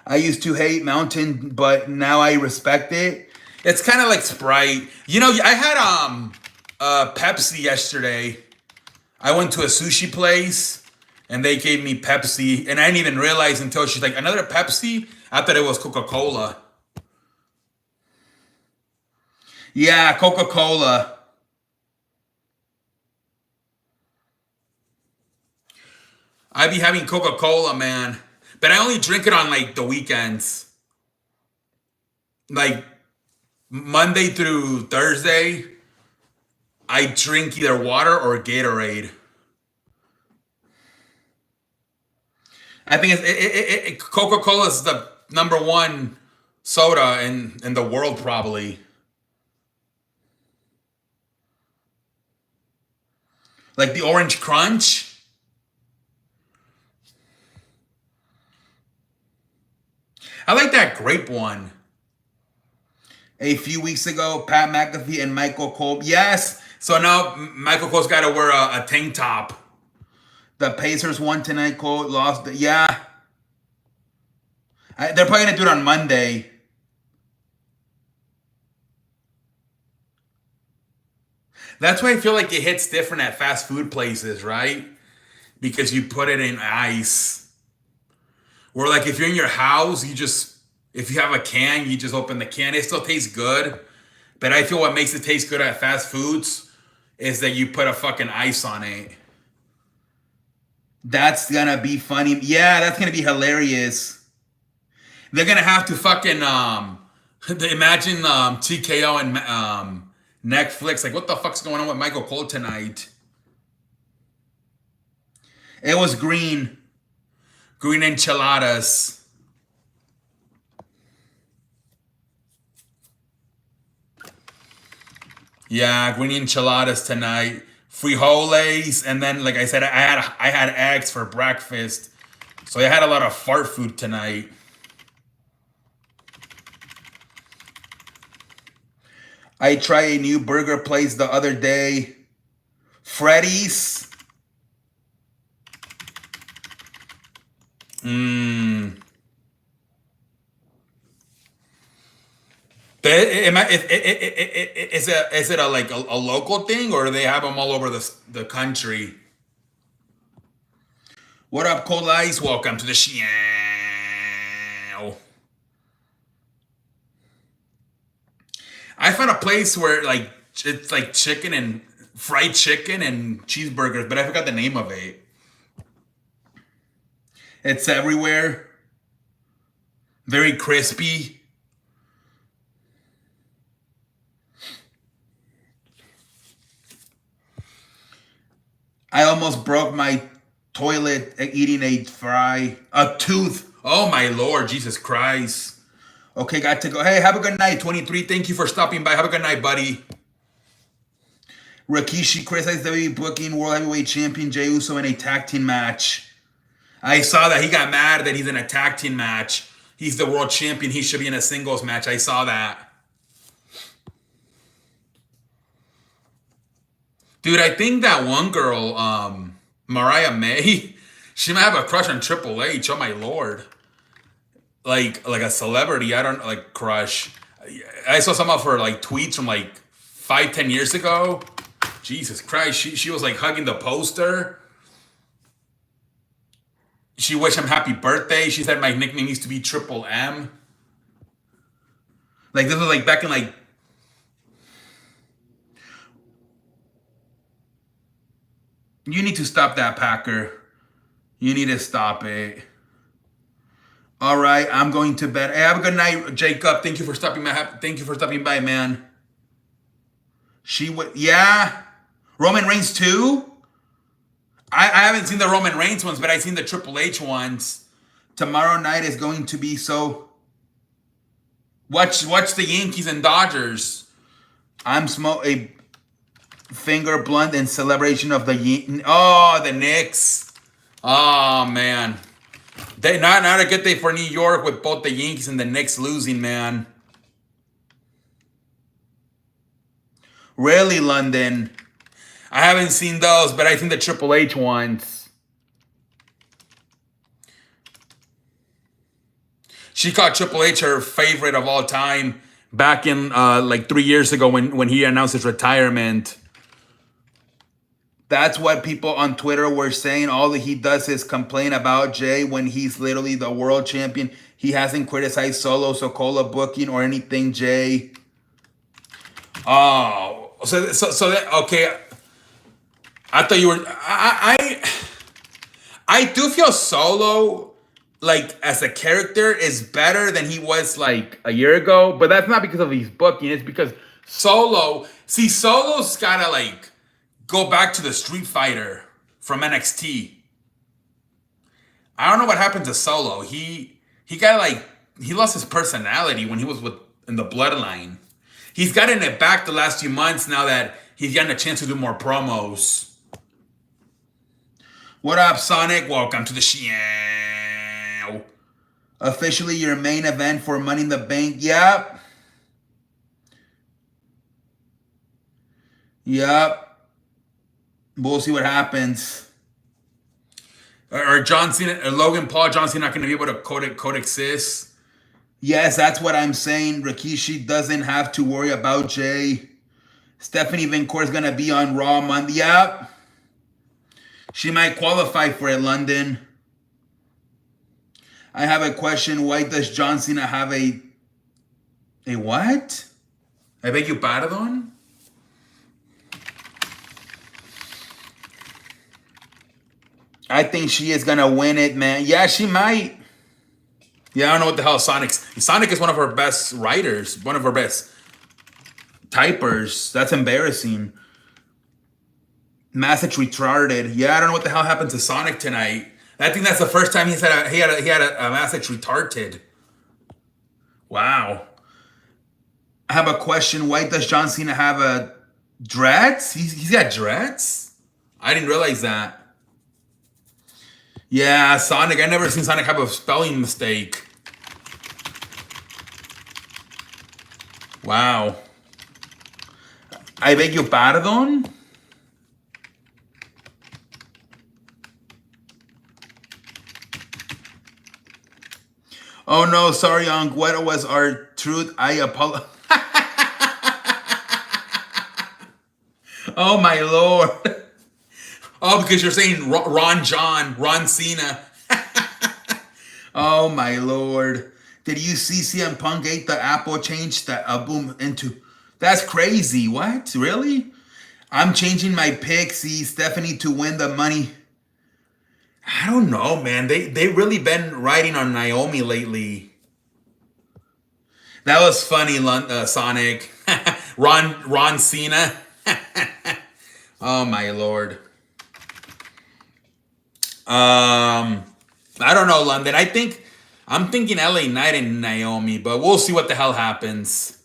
I used to hate Mountain, but now I respect it. It's kind of like Sprite. You know, I had Pepsi yesterday. I went to a sushi place and they gave me Pepsi, and I didn't even realize until she's like, "Another Pepsi?" I thought it was Coca-Cola. Yeah, Coca-Cola. I be having Coca-Cola, man. But I only drink it on like the weekends. Like Monday through Thursday, I drink either water or Gatorade. I think Coca-Cola is the number one soda in the world, probably. Like the Orange Crunch. I like that grape one. A few weeks ago, Pat McAfee and Michael Cole. Yes. So now Michael Cole's got to wear a tank top. The Pacers won tonight. Cole lost. Yeah. They're probably going to do it on Monday. That's why I feel like it hits different at fast food places, right? Because you put it in ice. Or like if you're in your house, if you have a can, you just open the can. It still tastes good. But I feel what makes it taste good at fast foods is that you put a fucking ice on it. That's gonna be funny. Yeah, that's gonna be hilarious. They're gonna have to fucking imagine TKO and Netflix. Like, what the fuck's going on with Michael Cole tonight? It was green. Green enchiladas. Yeah, green enchiladas tonight. Frijoles, and then like I said, I had eggs for breakfast. So I had a lot of fart food tonight. I tried a new burger place the other day. Freddy's. Is it a like a local thing, or do they have them all over the country? What up, Cold Ice? Welcome to the show. I found a place where like it's like chicken and fried chicken and cheeseburgers, but I forgot the name of it. It's everywhere. Very crispy. I almost broke my toilet eating a tooth. Oh my Lord, Jesus Christ. Okay, got to go. Hey, have a good night. 23, thank you for stopping by. Have a good night, buddy. Rikishi criticized WWE booking World Heavyweight Champion Jey Uso in a tag team match. I saw that. He got mad that he's in a tag team match. He's the world champion. He should be in a singles match. I saw that. Dude, I think that one girl, Mariah May, she might have a crush on Triple H. Oh my Lord. Like a celebrity. I don't like crush. I saw some of her like tweets from like 5-10 years ago. Jesus Christ. She was like hugging the poster. She wished him happy birthday. She said my nickname used to be Triple M. Like this was like back in like. You need to stop that, Packer. You need to stop it. All right, I'm going to bed. Hey, have a good night, Jacob. Thank you for stopping by. Thank you for stopping by, man. Yeah. Roman Reigns too? I haven't seen the Roman Reigns ones, but I've seen the Triple H ones. Tomorrow night is going to be so. Watch the Yankees and Dodgers. I'm smoking a finger blunt in celebration of the the Knicks. Oh man, not a good day for New York with both the Yankees and the Knicks losing, man. Really, London? I haven't seen those, but I think the Triple H ones. She called Triple H her favorite of all time back in like 3 years ago when he announced his retirement. That's what people on Twitter were saying. All that he does is complain about Jay when he's literally the world champion. He hasn't criticized Solo Sikoa booking or anything, Jay. Oh, so that, okay. I thought you were. I do feel Solo, like as a character, is better than he was like a year ago. But that's not because of his booking. It's because Solo's gotta like go back to the Street Fighter from NXT. I don't know what happened to Solo. He lost his personality when he was in the Bloodline. He's gotten it back the last few months now that he's gotten a chance to do more promos. What up, Sonic? Welcome to the show. Officially your main event for Money in the Bank. Yep. We'll see what happens. Are John Cena, Logan Paul, John Cena not going to be able to coexist? Yes, that's what I'm saying. Rikishi doesn't have to worry about Jay. Stephanie Vancourt is going to be on Raw Monday. Yep. She might qualify for it, London. I have a question. Why does John Cena have a what? I beg your pardon? I think she is gonna win it, man. Yeah, she might. Yeah, I don't know what the hell Sonic is one of her best writers, one of her best Typers. That's embarrassing. Message retarded. Yeah, I don't know what the hell happened to Sonic tonight. I think that's the first time he had a message retarded. Wow. I have a question. Why does John Cena have a dreads? He's got dreads? I didn't realize that. Yeah, Sonic. I never seen Sonic have a spelling mistake. Wow. I beg your pardon? Oh no, sorry, Guetta was our truth. I apologize. Oh my lord. Oh, because you're saying Ron Cena. Oh my lord. Did you see CM Punk ate the apple change the boom into? That's crazy. What? Really? I'm changing my pick. See Stephanie to win the money. I don't know, man. They really been riding on Naomi lately. That was funny, Sonic. Ron Cena. Oh my lord. I don't know, London. I'm thinking LA Knight and Naomi, but we'll see what the hell happens.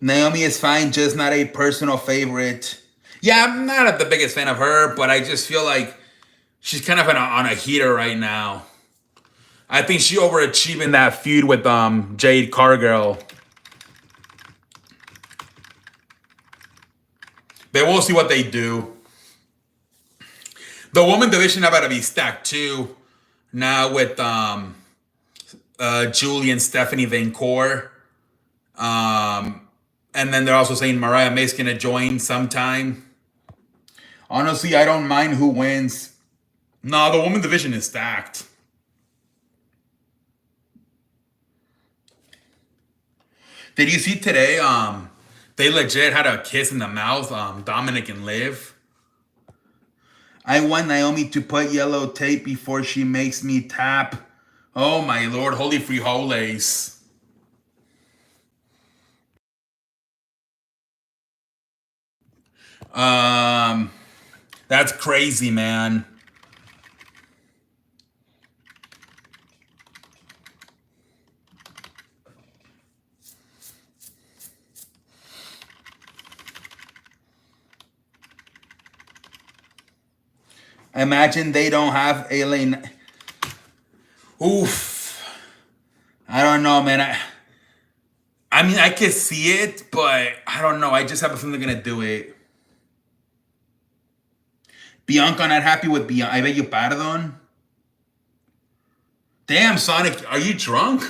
Naomi is fine, just not a personal favorite. Yeah, I'm not the biggest fan of her, but I just feel like she's kind of on a heater right now. I think she overachieved in that feud with Jade Cargill. But we'll see what they do. The woman division about to be stacked too. Now with Julie and Stephanie Vancourt. And then they're also saying Mariah May's gonna join sometime. Honestly, I don't mind who wins. No, the woman division is stacked. Did you see today? They legit had a kiss in the mouth. Dominic and Liv. I want Naomi to put yellow tape before she makes me tap. Oh my lord, holy frijoles. That's crazy, man. Imagine they don't have Elaine. Oof. I don't know, man. I mean, I can see it, but I don't know. I just have a feeling they're gonna do it. Bianca not happy with Bianca. I beg your pardon. Damn, Sonic, are you drunk?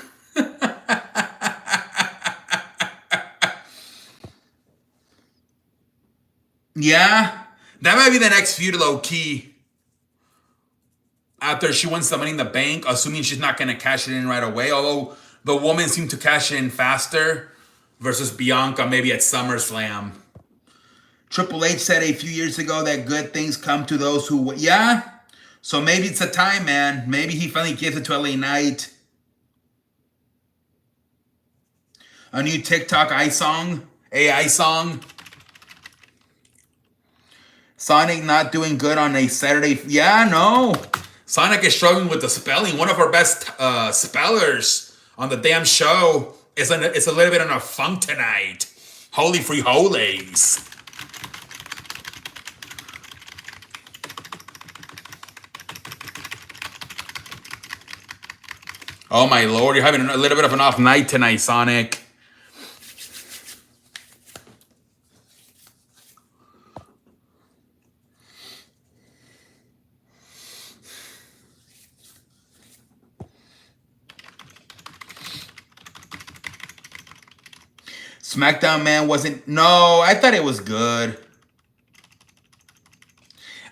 Yeah, that might be the next feud, low key. After she wins the Money in the Bank, assuming she's not gonna cash it in right away. Although the woman seemed to cash it in faster versus Bianca maybe at SummerSlam. Triple H said a few years ago that good things come to those who... Yeah, so maybe it's a time, man. Maybe he finally gives it to LA Knight. A new TikTok AI song. Sonic not doing good on a Saturday. Yeah, no. Sonic is struggling with the spelling. One of our best spellers on the damn show is a little bit on a funk tonight. Holy frijoles. Oh my lord, you're having a little bit of an off night tonight, Sonic. Smackdown, man, wasn't... No, I thought it was good.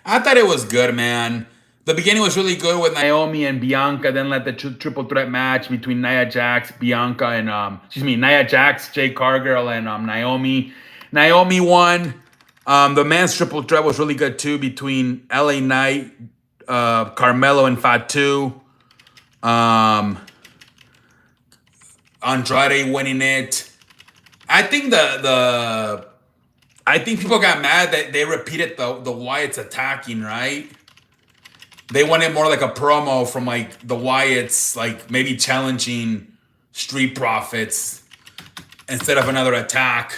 I thought it was good, man. The beginning was really good with Naomi and Bianca. Then let the triple threat match between Nia Jax, Bianca, and Nia Jax, Jade Cargill, and Naomi. Naomi won. The men's triple threat was really good too between LA Knight, Carmelo, and Fatu. Andrade winning it. I think I think people got mad that they repeated the Wyatts attacking, right? They wanted more like a promo from like the Wyatts, like maybe challenging Street Profits instead of another attack.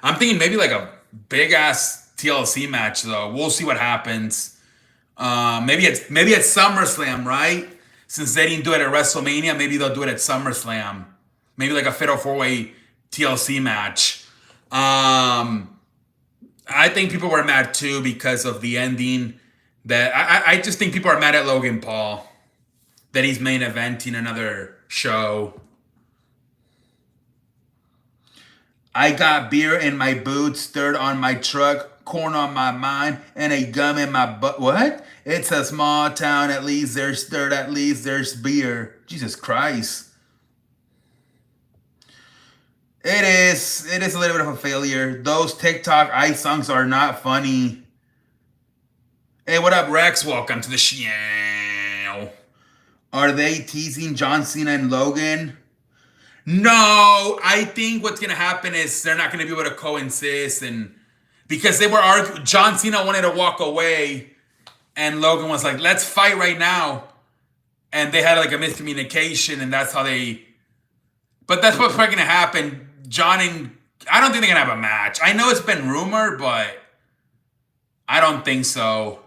I'm thinking maybe like a big ass TLC match though. We'll see what happens. Maybe it's SummerSlam, right? Since they didn't do it at WrestleMania, maybe they'll do it at SummerSlam. Maybe like a Fatal 4-Way TLC match. I think people were mad too because of the ending. That I just think people are mad at Logan Paul that he's main eventing another show. I got beer in my boots, dirt on my truck, corn on my mind, and a gum in my butt. What? It's a small town. At least there's dirt. At least there's beer. Jesus Christ. It is a little bit of a failure. Those TikTok ice songs are not funny. Hey, what up, Rex? Welcome to the show. Are they teasing John Cena and Logan? No, I think what's gonna happen is they're not gonna be able to coexist, and because they were arguing, John Cena wanted to walk away, and Logan was like, "Let's fight right now," and they had like a miscommunication, and that's how they. But that's what's probably gonna happen. I don't think they're gonna have a match. I know it's been rumored, but I don't think so.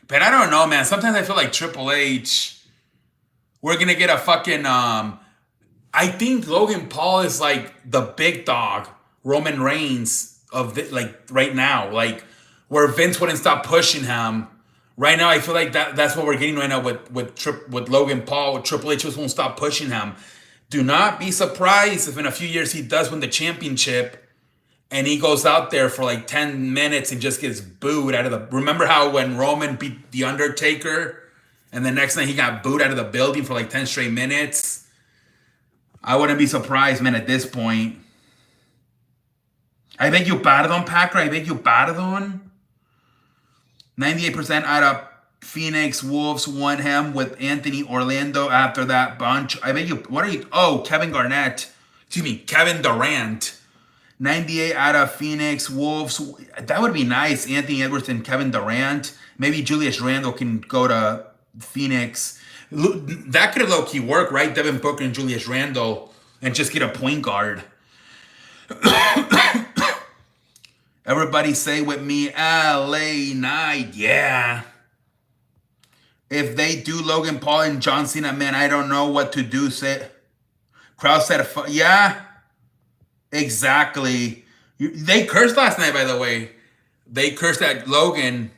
But I don't know, man. Sometimes I feel like Triple H, we're gonna get a fucking I think Logan Paul is like the big dog, Roman Reigns of like right now, like where Vince wouldn't stop pushing him. Right now, I feel like that's what we're getting right now with Logan Paul. Triple H just won't stop pushing him. Do not be surprised if in a few years he does win the championship and he goes out there for like 10 minutes and just gets booed out of the... Remember how when Roman beat The Undertaker and the next night he got booed out of the building for like 10 straight minutes? I wouldn't be surprised, man, at this point. I beg you pardon, Packer. I beg you pardon. 98% out of Phoenix Wolves won him with Anthony Orlando after that bunch. I bet you, what are you? Oh, Kevin Durant. 98 out of Phoenix Wolves. That would be nice. Anthony Edwards and Kevin Durant. Maybe Julius Randle can go to Phoenix. That could have low-key worked, right? Devin Booker and Julius Randle and just get a point guard. Everybody say with me, LA Knight. Yeah. If they do Logan Paul and John Cena, man, I don't know what to do. Crowd said, yeah, exactly. They cursed last night, by the way. They cursed at Logan,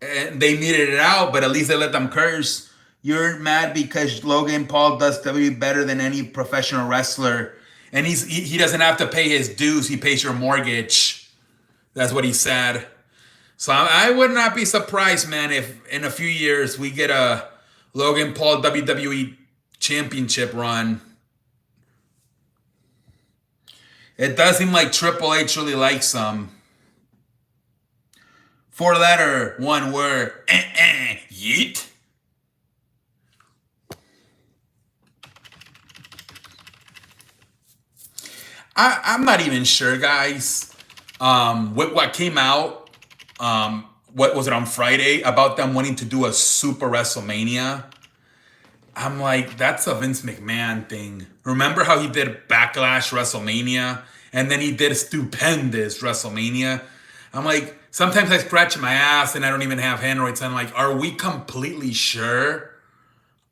and they needed it out, but at least they let them curse. You're mad because Logan Paul does WWE better than any professional wrestler, and he doesn't have to pay his dues. He pays your mortgage. That's what he said. So I would not be surprised, man, if in a few years we get a Logan Paul WWE Championship run. It does seem like Triple H really likes him. 4-letter, one word, yeet. I'm not even sure, guys. With what came out, what was it on Friday about them wanting to do a Super WrestleMania? I'm like, that's a Vince McMahon thing. Remember how he did Backlash WrestleMania and then he did Stupendous WrestleMania? I'm like, sometimes I scratch my ass and I don't even have handwrites. I'm like, are we completely sure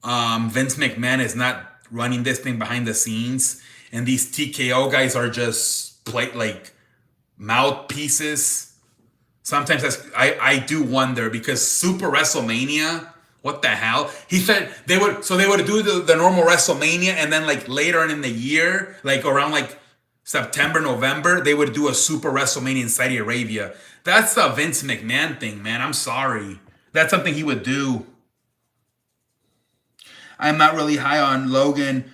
Vince McMahon is not running this thing behind the scenes and these TKO guys are just like mouthpieces? Sometimes I do wonder because Super WrestleMania, what the hell? He said they would do the normal WrestleMania and then like later in the year, like around like September, November, they would do a Super WrestleMania in Saudi Arabia. That's a Vince McMahon thing, man. I'm sorry. That's something he would do. I'm not really high on Logan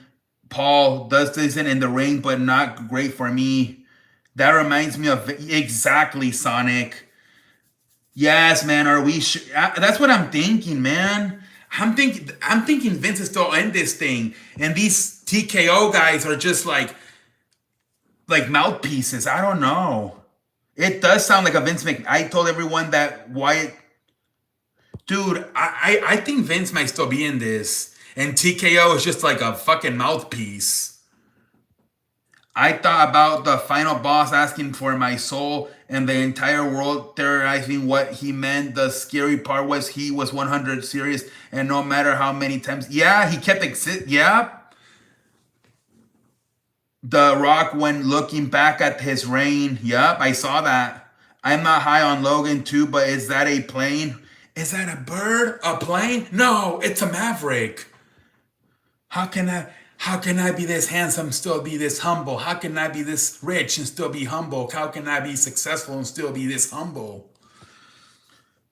Paul. Does decent in the ring, but not great for me. That reminds me of exactly Sonic. Yes, man. Are we? That's what I'm thinking, man. I'm thinking Vince is still in this thing, and these TKO guys are just like mouthpieces. I don't know. It does sound like a Vince Mc. I told everyone that Wyatt, dude. I think Vince might still be in this, and TKO is just like a fucking mouthpiece. I thought about the final boss asking for my soul and the entire world terrorizing what he meant. The scary part was he was 100 serious, and no matter how many times, yeah, he kept yeah. The Rock when looking back at his reign. Yep, I saw that. I'm not high on Logan too, but is that a plane? Is that a bird? A plane? No, it's a Maverick. How can I be this handsome, still be this humble? How can I be this rich and still be humble? How can I be successful and still be this humble?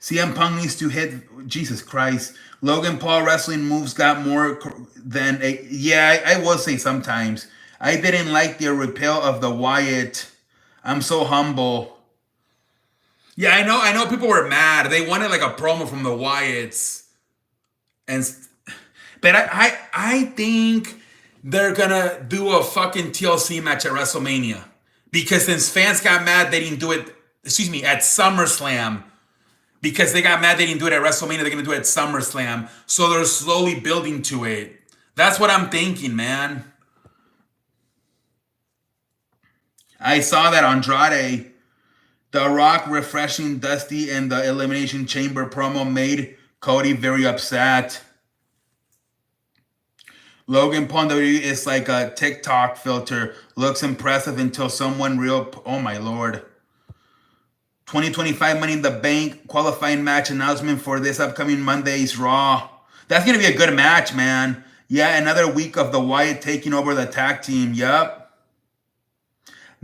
CM Punk needs to hit Jesus Christ. Logan Paul wrestling moves got more than a yeah, I will say sometimes. I didn't like the repel of the Wyatt. I'm so humble. Yeah, I know people were mad. They wanted like a promo from the Wyatts. But I think they're gonna do a fucking TLC match at WrestleMania. Because since fans got mad they didn't do it, at SummerSlam. Because they got mad they didn't do it at WrestleMania, they're gonna do it at SummerSlam. So they're slowly building to it. That's what I'm thinking, man. I saw that Andrade, The Rock refreshing Dusty and the Elimination Chamber promo made Cody very upset. Logan Paul WWE is like a TikTok filter. Looks impressive until someone real. Oh my lord. 2025 Money in the Bank qualifying match announcement for this upcoming Monday's Raw. That's going to be a good match, man. Yeah, another week of the Wyatt taking over the tag team. Yup.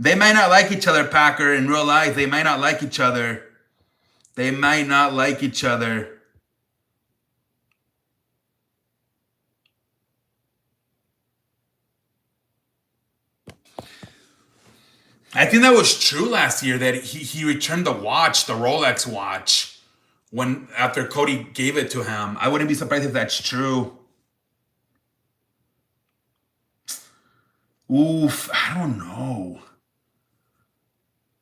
They might not like each other, Packer. In real life, they might not like each other. They might not like each other. I think that was true last year that he returned the watch, the Rolex watch, when after Cody gave it to him. I wouldn't be surprised if that's true. Oof, I don't know.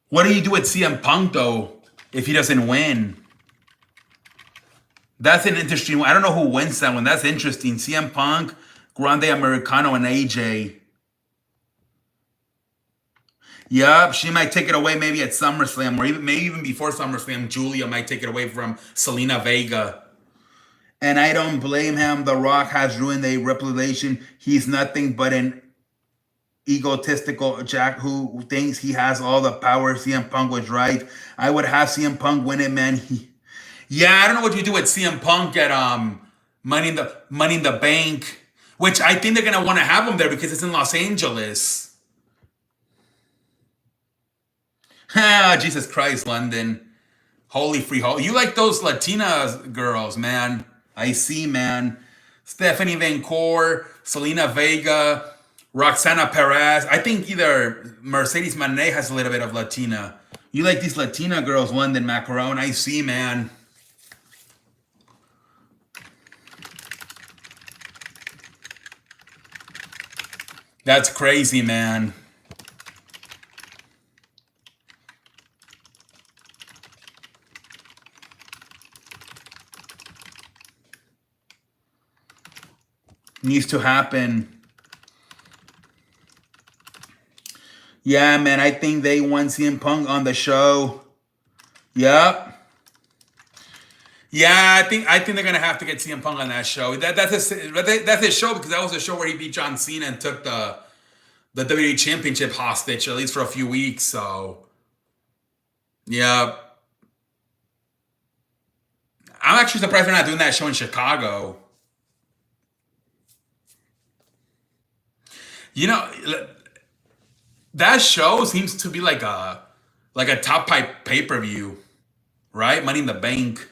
What do you do with CM Punk though if he doesn't win? That's an interesting one. I don't know who wins that one. That's interesting. CM Punk, Grande Americano, and AJ. Yup, she might take it away maybe at SummerSlam, or maybe even before SummerSlam, Julia might take it away from Selena Vega. And I don't blame him. The Rock has ruined a reputation. He's nothing but an egotistical jack who thinks he has all the power. CM Punk was right. I would have CM Punk win it, man. Yeah, I don't know what you do with CM Punk at Money in the Bank, which I think they're gonna want to have him there because it's in Los Angeles. Ah, Jesus Christ, London. Holy free holy. You like those Latina girls, man. I see, man. Stephanie Van Core, Selena Vega, Roxana Perez. I think either Mercedes Moné has a little bit of Latina. You like these Latina girls, London Macaron. I see, man. That's crazy, man. Needs to happen. Yeah, man, I think they want CM Punk on the show. Yep. Yeah, I think they're gonna have to get CM Punk on that show. That's his show because that was a show where he beat John Cena and took the WWE Championship hostage, at least for a few weeks. So, yeah, I'm actually surprised they're not doing that show in Chicago. You know, that show seems to be like a top pipe pay-per-view, right? Money in the Bank.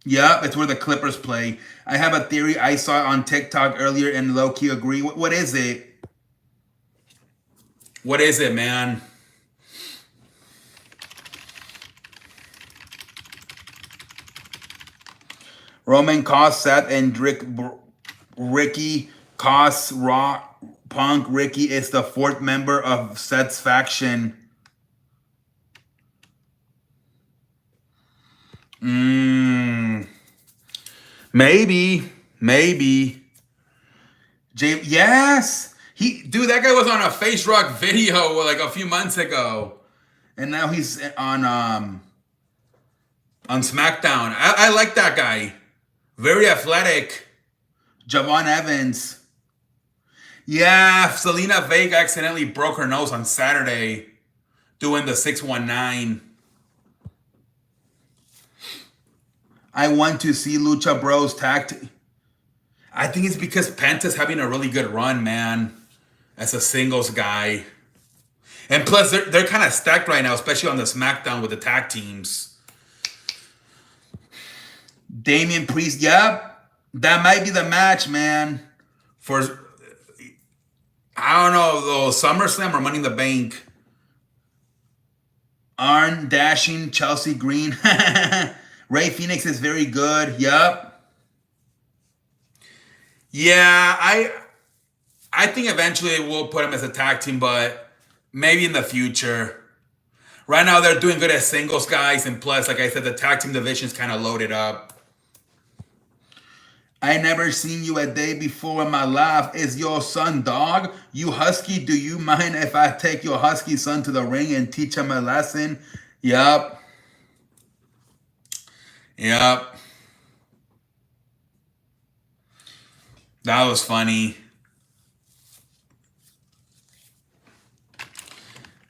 Yeah, it's where the Clippers play. I have a theory I saw on TikTok earlier and low-key agree. What is it? What is it, man? Roman cost Seth and Ricky costs Raw Punk. Ricky is the fourth member of Seth's faction. Maybe. Yes. Dude, that guy was on a Face Rock video like a few months ago. And now he's on SmackDown. I like that guy. Very athletic. Javon Evans. Yeah, Selena Vega accidentally broke her nose on Saturday doing the 619. I want to see Lucha Bros tag. I think it's because Penta's having a really good run, man, as a singles guy. And plus, they're kind of stacked right now, especially on the SmackDown with the tag teams. Damian Priest, yep. That might be the match, man. For, I don't know, though, SummerSlam or Money in the Bank. Arn Dashing, Chelsea Green. Ray Phoenix is very good, yep. Yeah, I think eventually we'll put him as a tag team, but maybe in the future. Right now they're doing good as singles guys, and plus, like I said, the tag team division's kind of loaded up. I never seen you a day before in my life. Is your son dog? You husky? Do you mind if I take your husky son to the ring and teach him a lesson? Yup. That was funny.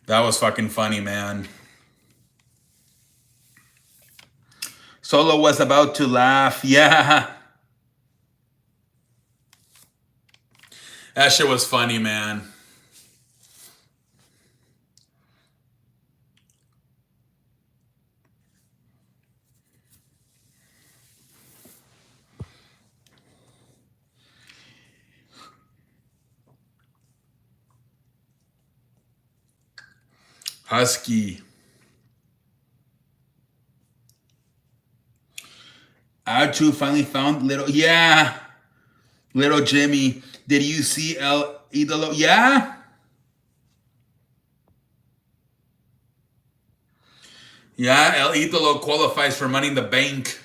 That was fucking funny, man. Solo was about to laugh. Yeah. That shit was funny, man. Husky. R2 finally found little Jimmy. Did you see El Idolo? Yeah. Yeah, El Idolo qualifies for Money in the Bank.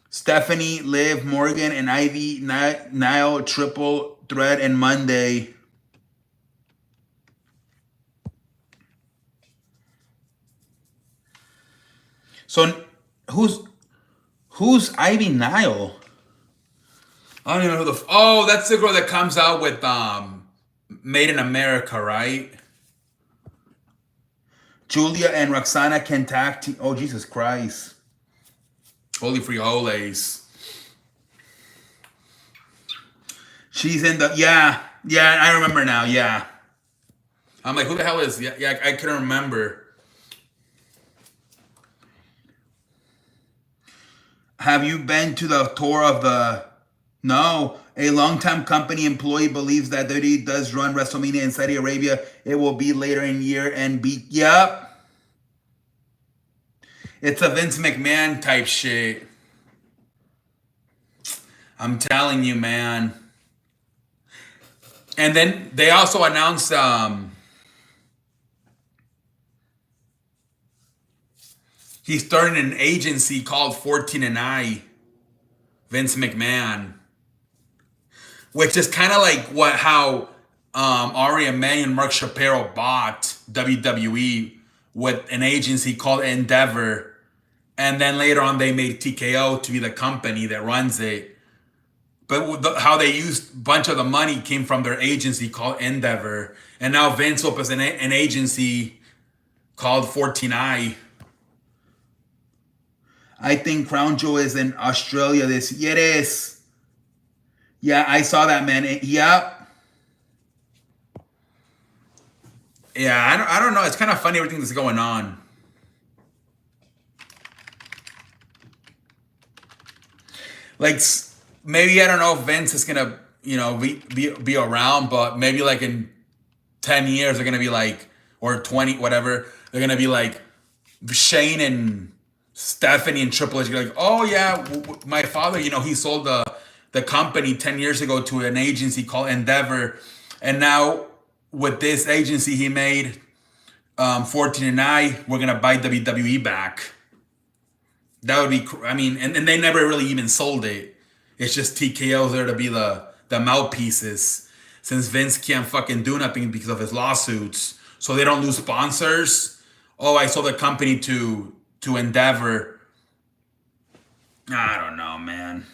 Stephanie, Liv, Morgan, and Ivy Nile triple threat and Monday. So who's Ivy Nile? I don't even know who oh, that's the girl that comes out with Made in America, right? Julia and Roxana can tag team. Oh, Jesus Christ. Holy frijoles. She's in the yeah, I remember now, yeah. I'm like, who the hell is I couldn't remember. Have you been to the tour of the... No. A longtime company employee believes that WWE does run WrestleMania in Saudi Arabia. It will be later in year and be... Yep. It's a Vince McMahon type shit. I'm telling you, man. And then they also announced... he's starting an agency called 14 and I, Vince McMahon, which is kind of like how Ari Emanuel and Mark Shapiro bought WWE with an agency called Endeavor, and then later on they made TKO to be the company that runs it. But how they used a bunch of the money came from their agency called Endeavor, and now Vince opens an agency called 14i. I think Crown Jewel is in Australia this year. It is. Yeah, I saw that, man. Yep. Yeah, I don't know. It's kind of funny everything that's going on. Like, maybe I don't know if Vince is gonna, be around, but maybe like in 10 years, they're going to be like, or 20, whatever, they're going to be like Shane and Stephanie and Triple H. You're like, oh yeah, my father, he sold the company 10 years ago to an agency called Endeavor. And now with this agency he made, 14 and I, we're going to buy WWE back. That would be, and they never really even sold it. It's just TKO's there to be the mouthpieces, since Vince can't fucking do nothing because of his lawsuits. So they don't lose sponsors. Oh, I sold the company to Endeavor. I don't know, man.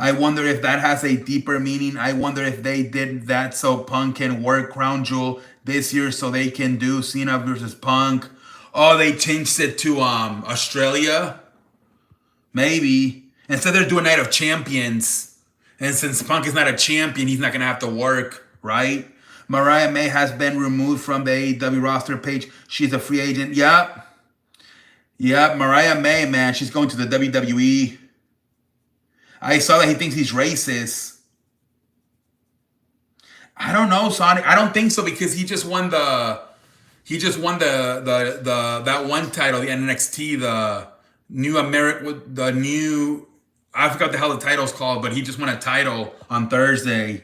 I wonder if that has a deeper meaning. I wonder if they did that so Punk can work Crown Jewel this year so they can do Cena versus Punk. Oh, they changed it to Australia? Maybe. Instead they're doing Night of Champions. And since Punk is not a champion, he's not going to have to work, right? Mariah May has been removed from the AEW roster page. She's a free agent. Yep. Mariah May, man. She's going to the WWE. I saw that he thinks he's racist. I don't know, Sonic. I don't think so, because he just won the that one title, the NXT, I forgot the hell the title's called, but he just won a title on Thursday.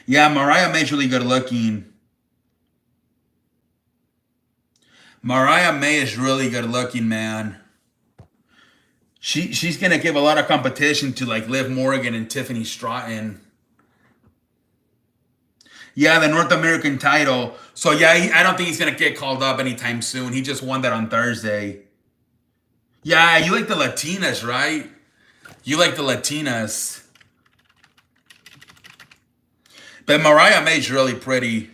Yeah, Mariah May's really good looking. Mariah May is really good looking, man. She's gonna give a lot of competition to like Liv Morgan and Tiffany Stratton. Yeah, the North American title. So yeah, I don't think he's gonna get called up anytime soon. He just won that on Thursday. Yeah, you like the Latinas, right? You like the Latinas. But Mariah May's really pretty.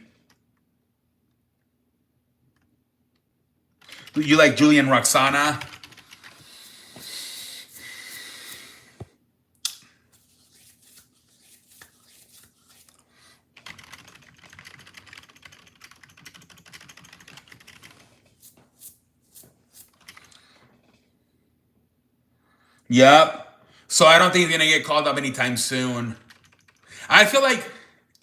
You like Julian Roxana? Yep. So I don't think he's gonna get called up anytime soon. I feel like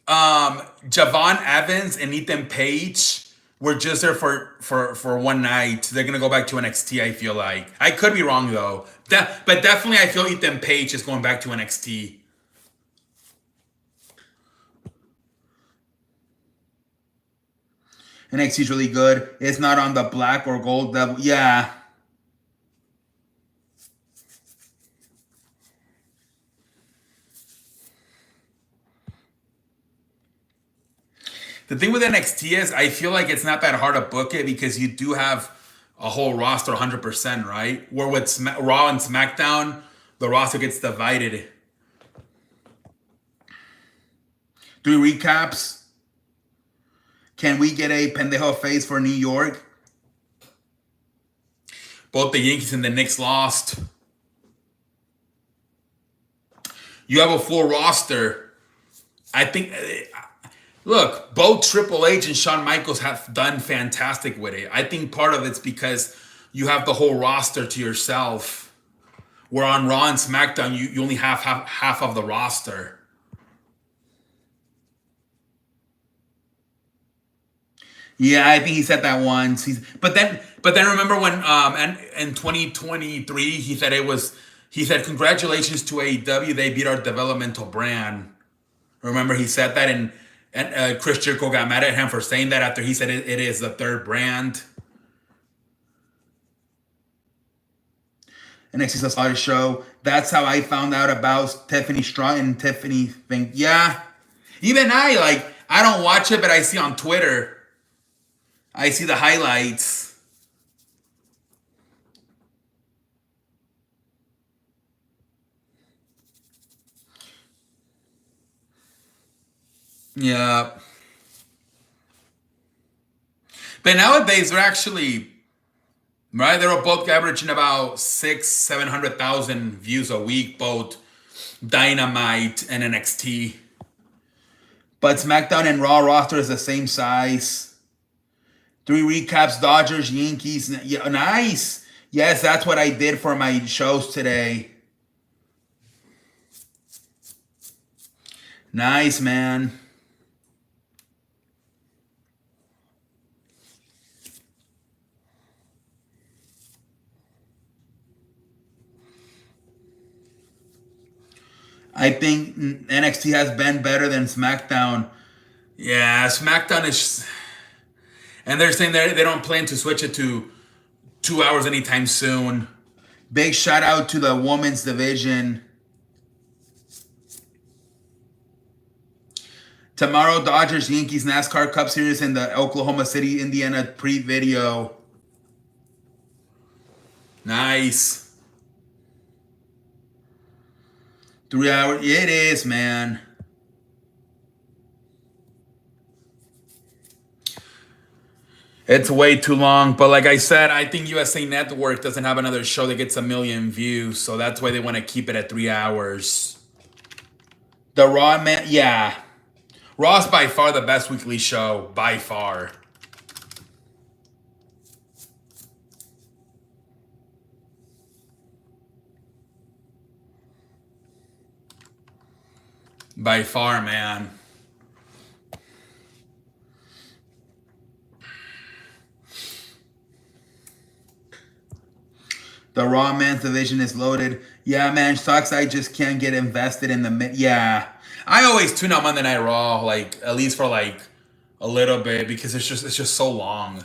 Javon Evans and Ethan Page were just there for one night. They're gonna go back to NXT, I feel like. I could be wrong though. But definitely I feel Ethan Page is going back to NXT. NXT's really good. It's not on the black or gold level. Yeah. The thing with NXT is I feel like it's not that hard to book it, because you do have a whole roster 100%, right? Where with Raw and SmackDown, the roster gets divided. 3 recaps. Can we get a pendejo face for New York? Both the Yankees and the Knicks lost. You have a full roster. I think... Look, both Triple H and Shawn Michaels have done fantastic with it. I think part of it's because you have the whole roster to yourself. Where on Raw and SmackDown, you only have half of the roster. Yeah, I think he said that once. But then remember when in 2023 he said congratulations to AEW, they beat our developmental brand. Remember he said that, and Chris Jericho got mad at him for saying that after he said it is the third brand. NXT's a solid show. That's how I found out about Tiffany Stratton and Tiffany thing. Yeah. Even I don't watch it, but I see on Twitter. I see the highlights. Yeah. But nowadays they're actually, right? They're both averaging about 700,000 views a week, both Dynamite and NXT. But SmackDown and Raw roster is the same size. 3 recaps, Dodgers, Yankees. Yeah, nice. Yes, that's what I did for my shows today. Nice, man. I think NXT has been better than SmackDown. Yeah, SmackDown is, and they're saying they don't plan to switch it to 2 hours anytime soon. Big shout out to the women's division. Tomorrow, Dodgers Yankees NASCAR Cup Series in the Oklahoma City, Indiana pre-video. Nice. 3 hours. It is, man. It's way too long, but like I said, I think USA Network doesn't have another show that gets 1 million views, so that's why they want to keep it at 3 hours. The Raw, man, yeah. Raw's by far the best weekly show, by far. By far, man. The Raw Men's division is loaded. Yeah, man, sucks. I just can't get invested in the yeah. I always tune out Monday Night Raw, like at least for like a little bit, because it's just so long.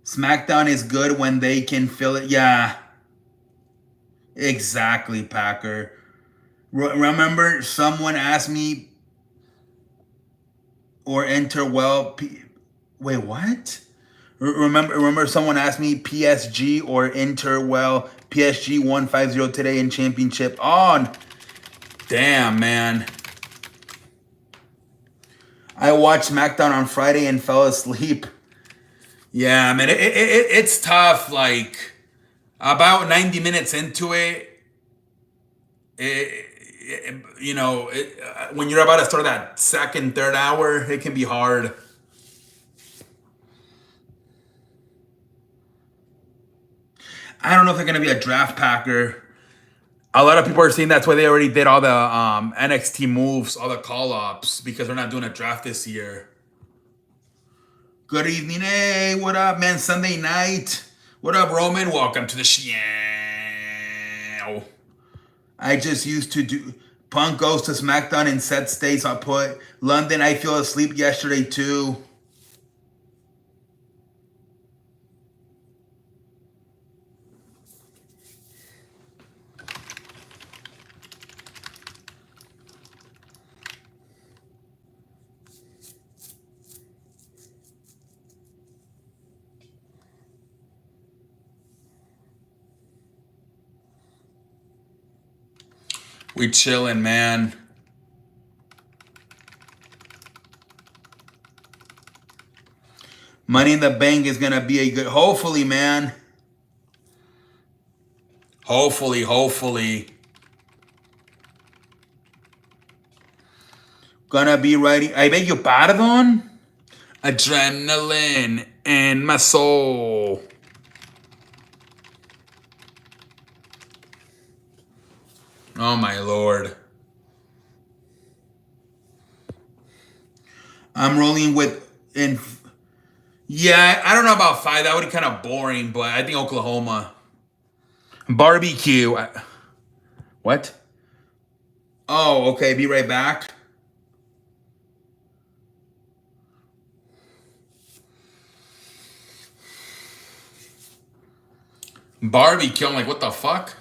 SmackDown is good when they can fill it. Yeah, exactly, Packer. Remember, someone asked me or enter well. Wait, what? Remember, someone asked me PSG or enter well. PSG 150 today in championship. Oh, damn, man. I watched SmackDown on Friday and fell asleep. Yeah, man, it's tough. Like, about 90 minutes into it, you know, when you're about to start that second, third hour, it can be hard. I don't know if they're going to be a draft packer. A lot of people are saying that's why they already did all the NXT moves, all the call-ups, because they're not doing a draft this year. Good evening. Hey, what up, man? Sunday night. What up, Roman? Welcome to the show. I just used to do... Punk goes to SmackDown and Seth stays. I put London, I fell asleep yesterday, too. We chilling, man. Money in the Bank is going to be a good... Hopefully, man. Hopefully. Gonna be ready. I beg your pardon? Adrenaline in my soul. Oh, my Lord. I'm rolling with... Yeah, I don't know about 5. That would be kind of boring, but I think Oklahoma. Barbecue. What? Oh, okay. Be right back. Barbecue. I'm like, what the fuck?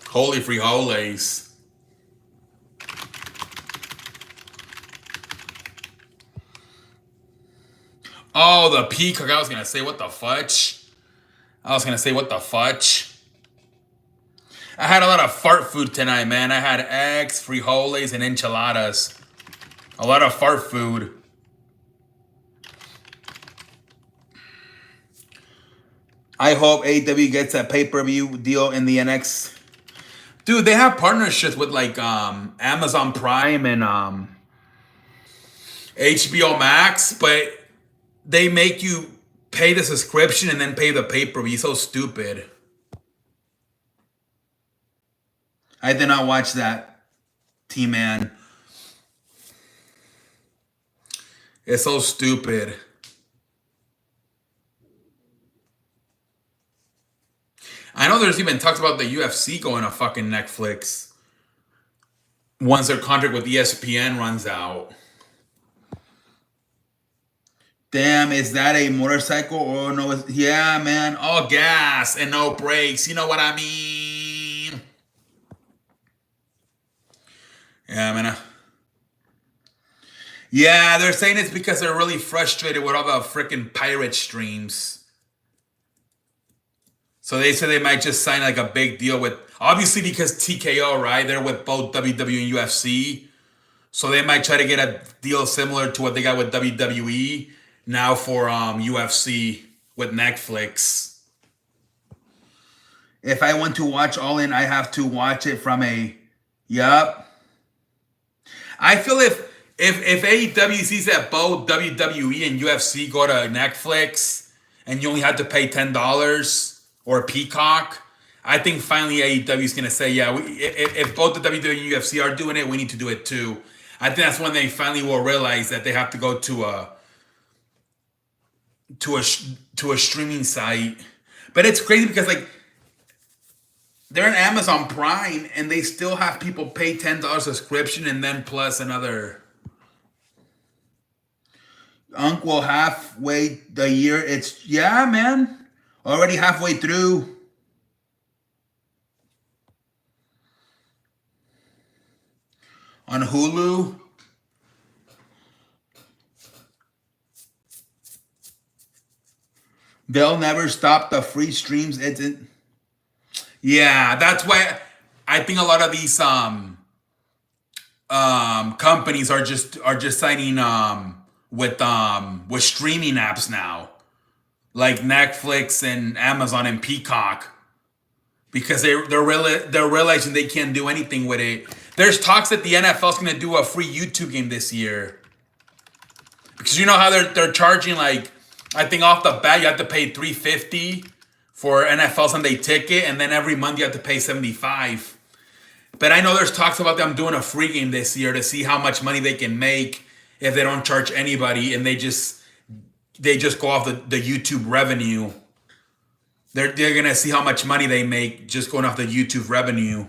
Holy frijoles. Oh, the peacock. I was going to say, what the fudge? I had a lot of fart food tonight, man. I had eggs, frijoles, and enchiladas. A lot of fart food. I hope AEW gets a pay-per-view deal in the NXT. Dude, they have partnerships with like Amazon Prime and HBO Max, but they make you pay the subscription and then pay the pay-per-view. So stupid. I did not watch that, T-Man. It's so stupid. I know there's even talks about the UFC going to fucking Netflix once their contract with ESPN runs out. Damn, is that a motorcycle or no? Yeah, man. All gas and no brakes. You know what I mean? Yeah, man. Yeah, they're saying it's because they're really frustrated with all the freaking pirate streams. So they said they might just sign like a big deal with, obviously because TKO, right? They're with both WWE and UFC. So they might try to get a deal similar to what they got with WWE now for UFC with Netflix. If I want to watch All In, I have to watch it from a, yup. I feel if AEW sees that both WWE and UFC go to Netflix and you only have to pay $10 or Peacock, I think finally AEW is going to say, yeah, if both the WWE and UFC are doing it, we need to do it too. I think that's when they finally will realize that they have to go to a streaming site. But it's crazy because like they're on Amazon Prime and they still have people pay $10 subscription and then plus another. Uncle halfway the year. It's, yeah, man. Already halfway through. On Hulu. They'll never stop the free streams. Yeah, that's why I think a lot of these companies are just signing with streaming apps now, like Netflix and Amazon and Peacock, because they're realizing they can't do anything with it. There's talks that the NFL is going to do a free YouTube game this year, because you know how they're charging, like, I think off the bat you have to pay $350 for NFL Sunday Ticket, and then every month you have to pay $75. But I know there's talks about them doing a free game this year to see how much money they can make if they don't charge anybody and they just go off the YouTube revenue. They're gonna see how much money they make just going off the YouTube revenue.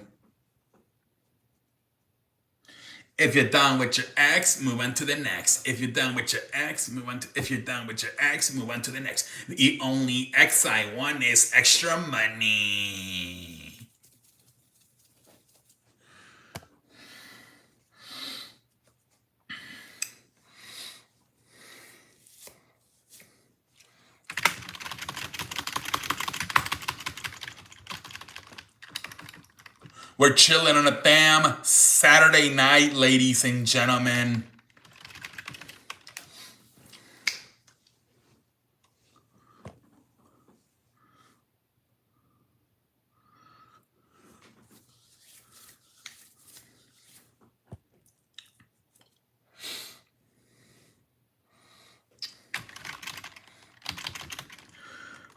If you're done with your ex, move on to the next. If you're done with your ex, move on to. If you're done with your ex, move on to the next. The only ex I want is extra money. We're chilling on a damn Saturday night, ladies and gentlemen.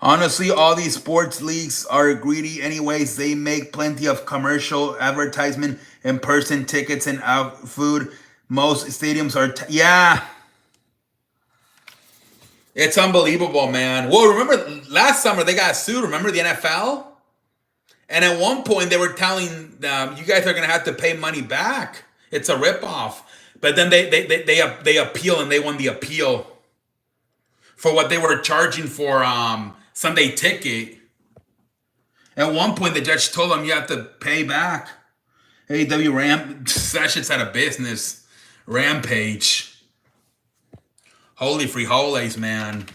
Honestly, all these sports leagues are greedy anyways. They make plenty of commercial advertisement, in-person tickets, and out food. Most stadiums are... yeah. It's unbelievable, man. Well, remember last summer they got sued. Remember the NFL? And at one point they were telling them, you guys are going to have to pay money back. It's a ripoff. But then they appeal and they won the appeal for what they were charging for Sunday Ticket. At one point, the judge told them you have to pay back. AEW that shit's out of business. Rampage. Holy frijoles, man.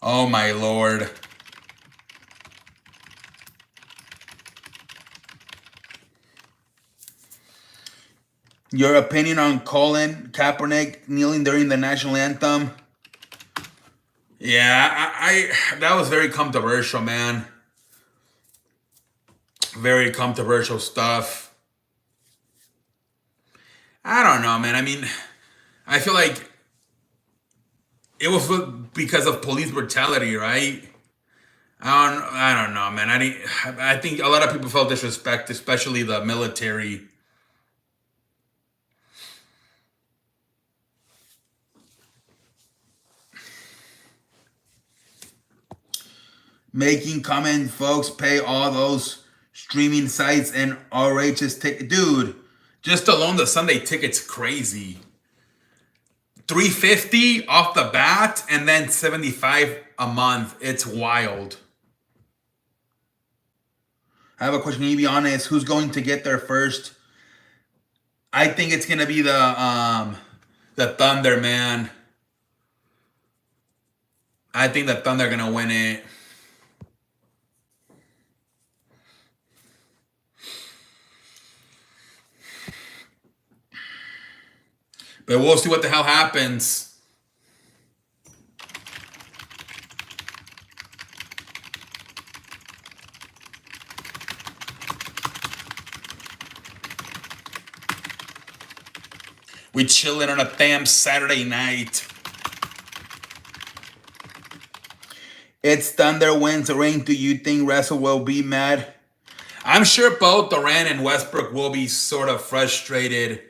Oh my lord. Your opinion on Colin Kaepernick kneeling during the national anthem? Yeah, I that was very controversial, man. Very controversial stuff. I don't know, man. I mean, I feel like it was because of police brutality, right? I don't know, man. I think a lot of people felt disrespect, especially the military. Making comment, folks, pay all those streaming sites and outrageous ticket. Dude, just alone the Sunday ticket's crazy. 350 off the bat and then 75 a month. It's wild. I have a question. Can you be honest? Who's going to get there first? I think it's gonna be the Thunder, man. I think the Thunder are gonna win it. But we'll see what the hell happens. We chilling on a damn Saturday night. It's Thunder wins the ring. Do you think Russell will be mad? I'm sure both Durant and Westbrook will be sort of frustrated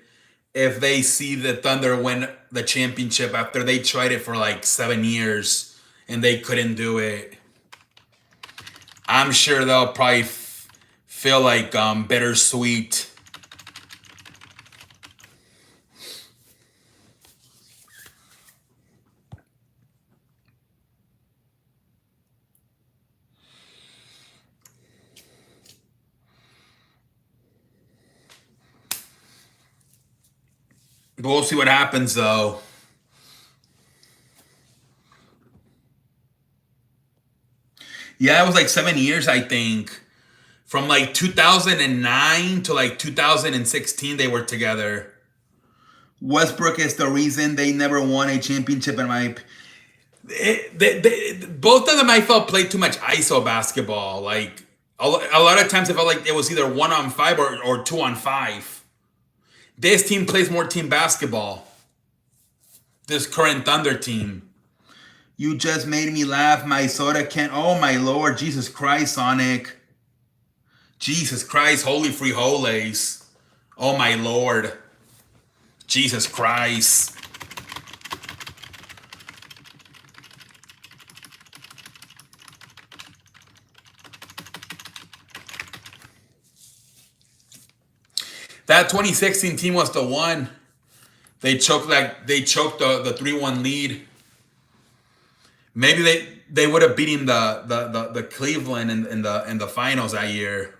if they see the Thunder win the championship after they tried it for like 7 years and they couldn't do it. I'm sure they'll probably feel like bittersweet. But we'll see what happens, though. Yeah, it was like 7 years, I think. From like 2009 to like 2016, they were together. Westbrook is the reason they never won a championship in my... both of them, I felt, played too much ISO basketball. Like, a lot of times I felt like it was either 1-on-5 or 2-on-5. This team plays more team basketball. This current Thunder team. You just made me laugh. My soda can't. Oh my Lord, Jesus Christ, Sonic. Jesus Christ, holy free holies. Oh my Lord. Jesus Christ. That 2016 team was the one. They choked the 3-1 lead. Maybe they would have beaten the Cleveland in the finals that year.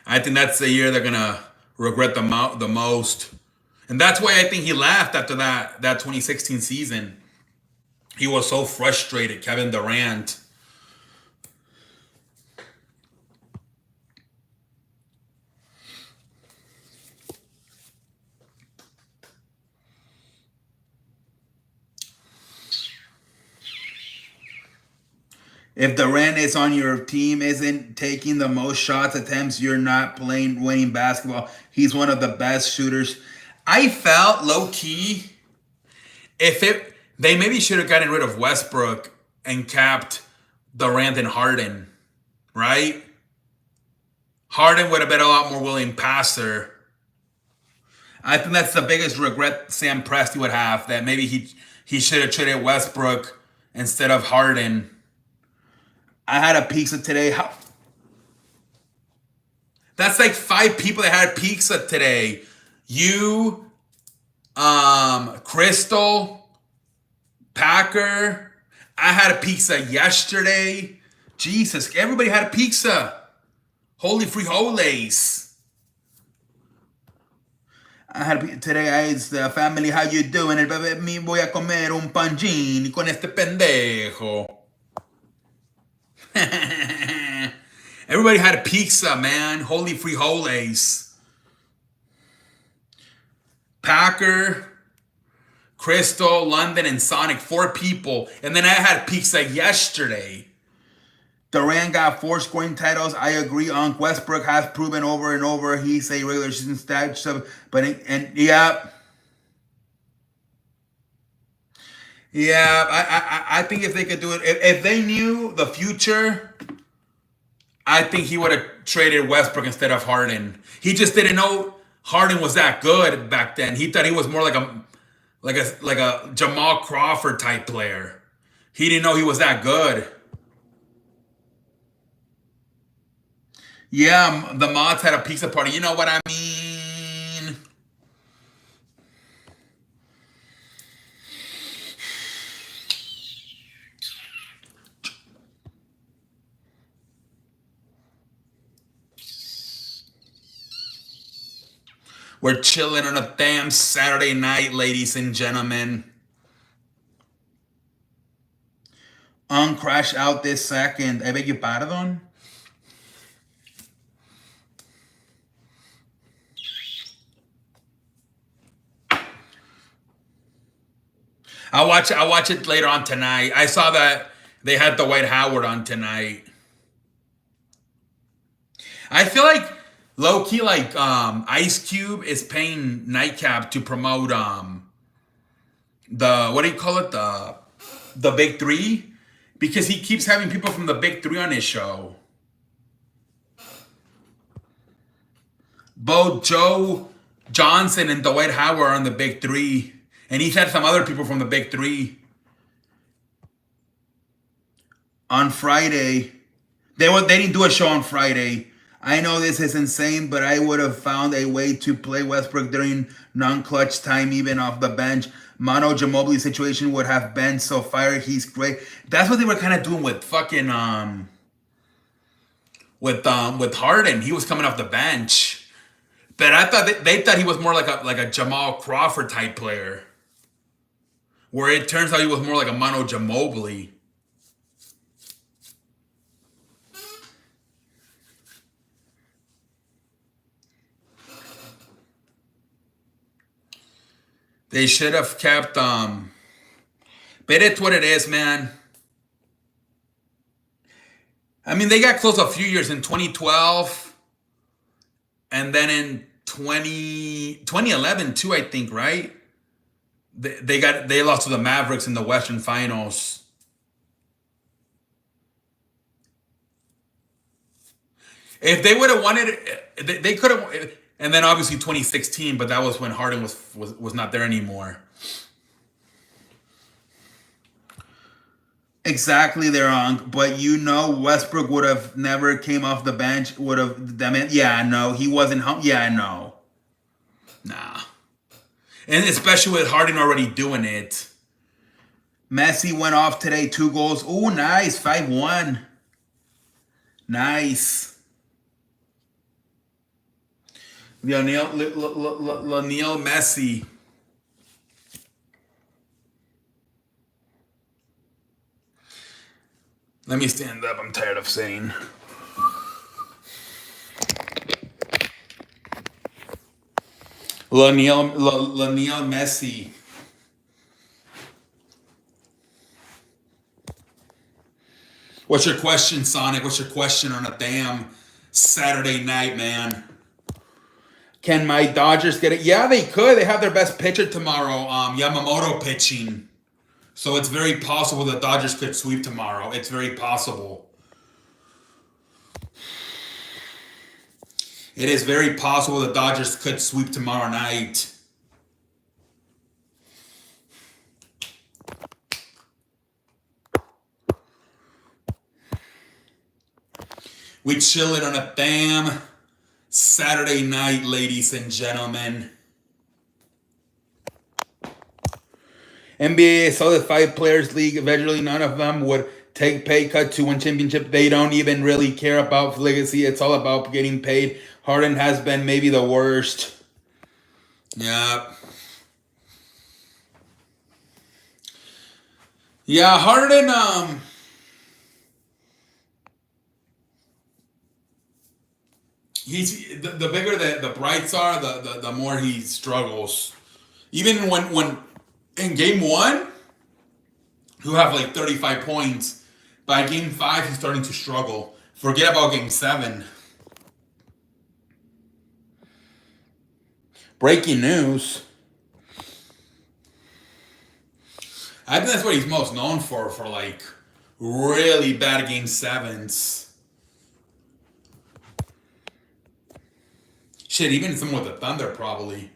I think that's the year they're gonna regret the most. And that's why I think he laughed after that 2016 season. He was so frustrated, Kevin Durant. If Durant is on your team, isn't taking the most shots attempts, you're not winning basketball. He's one of the best shooters. I felt low key, they maybe should have gotten rid of Westbrook and capped Durant and Harden, right? Harden would have been a lot more willing passer. I think that's the biggest regret Sam Presti would have, that maybe he should have traded Westbrook instead of Harden. I had a pizza today. That's like 5 people that had pizza today. You, Crystal, Packer. I had a pizza yesterday. Jesus, everybody had a pizza. Holy frijoles. I had a pizza today. It's the family. How you doing? El bebé me voy a comer un pancini con este pendejo. Everybody had a pizza, man. Holy frijoles. Packer, Crystal, London, and Sonic. 4 people. And then I had pizza yesterday. Durant got 4 scoring titles. I agree. Westbrook has proven over and over he's a regular season stat. Yeah, I think if they could do it, if they knew the future, I think he would have traded Westbrook instead of Harden. He just didn't know Harden was that good back then. He thought he was more like a Jamal Crawford type player. He didn't know he was that good. Yeah, the mods had a pizza party. You know what I mean? We're chilling on a damn Saturday night, ladies and gentlemen. Crash out this second. I beg your pardon. I'll watch it later on tonight. I saw that they had the Dwight Howard on tonight. I feel like low key, like Ice Cube is paying Nightcap to promote the, what do you call it, the Big Three, because he keeps having people from the Big Three on his show. Both Joe Johnson and Dwight Howard are on the Big Three, and he's had some other people from the Big Three. On Friday, they didn't do a show on Friday. I know this is insane, but I would have found a way to play Westbrook during non-clutch time, even off the bench. Manu Ginobili's situation would have been so fire. He's great. That's what they were kind of doing with fucking with Harden. He was coming off the bench, but I thought they thought he was more like a Jamal Crawford type player, where it turns out he was more like a Manu Ginobili. They should have kept but it's what it is, man. I mean, they got close a few years in 2012 and then in 2011 too, I think, right? They lost to the Mavericks in the Western Finals. If they would have won it, they could have. And then obviously 2016, but that was when Harden was not there anymore. Exactly, they're wrong. But you know, Westbrook would have never came off the bench. Would have, I mean, yeah, no, he wasn't. Yeah, no, nah. And especially with Harden already doing it. Messi went off today, 2 goals. Ooh, nice, 5-1. Nice. Lionel Messi. Let me stand up. I'm tired of saying. Lionel Messi. What's your question, Sonic? What's your question on a damn Saturday night, man? Can my Dodgers get it? Yeah, they could. They have their best pitcher tomorrow, Yamamoto pitching. So it's very possible the Dodgers could sweep tomorrow. It's very possible. It is very possible the Dodgers could sweep tomorrow night. We chilling on a damn Saturday night, ladies and gentlemen. NBA saw the 5 players league. Eventually, none of them would take pay cut to win championship. They don't even really care about legacy. It's all about getting paid. Harden has been maybe the worst. Yeah. Yeah, Harden, he's the bigger the brights are, the more he struggles. Even when in game 1, who have like 35 points, By game 5, he's starting to struggle. Forget about game 7. Breaking news. I think that's what he's most known for like really bad game 7s. Shit, even some with the Thunder probably.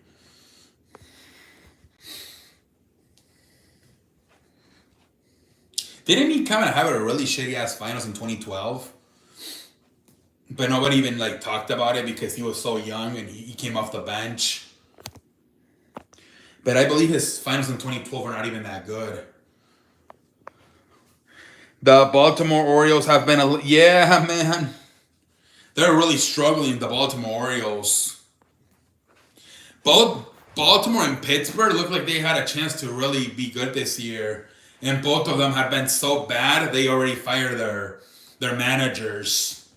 Didn't he kind of have a really shitty ass finals in 2012? But nobody even like talked about it because he was so young and he came off the bench. But I believe his finals in 2012 were not even that good. The Baltimore Orioles have been yeah, man. They're really struggling, the Baltimore Orioles. Both Baltimore and Pittsburgh look like they had a chance to really be good this year. And both of them have been so bad, they already fired their managers.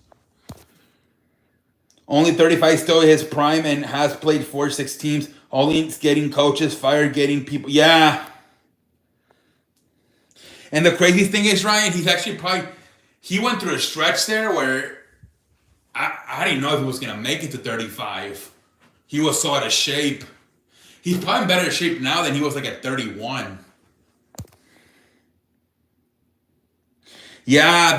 Only 35 still his prime and has played 4-6 teams. Only getting coaches fired, getting people. Yeah. And the crazy thing is, Ryan, he went through a stretch there where I didn't know if he was going to make it to 35. He was so out of shape. He's probably in better shape now than he was like at 31. Yeah,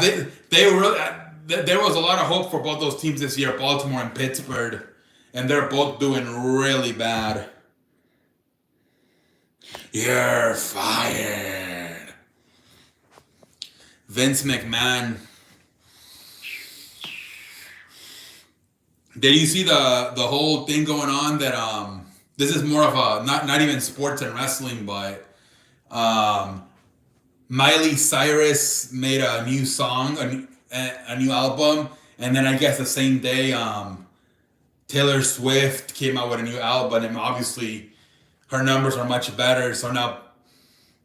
they were really, there was a lot of hope for both those teams this year, Baltimore and Pittsburgh, and they're both doing really bad. You're fired. Vince McMahon. Did you see the whole thing going on that this is more of a not even sports and wrestling, but Miley Cyrus made a new song, a new album, and then I guess the same day Taylor Swift came out with a new album, and obviously her numbers are much better, so now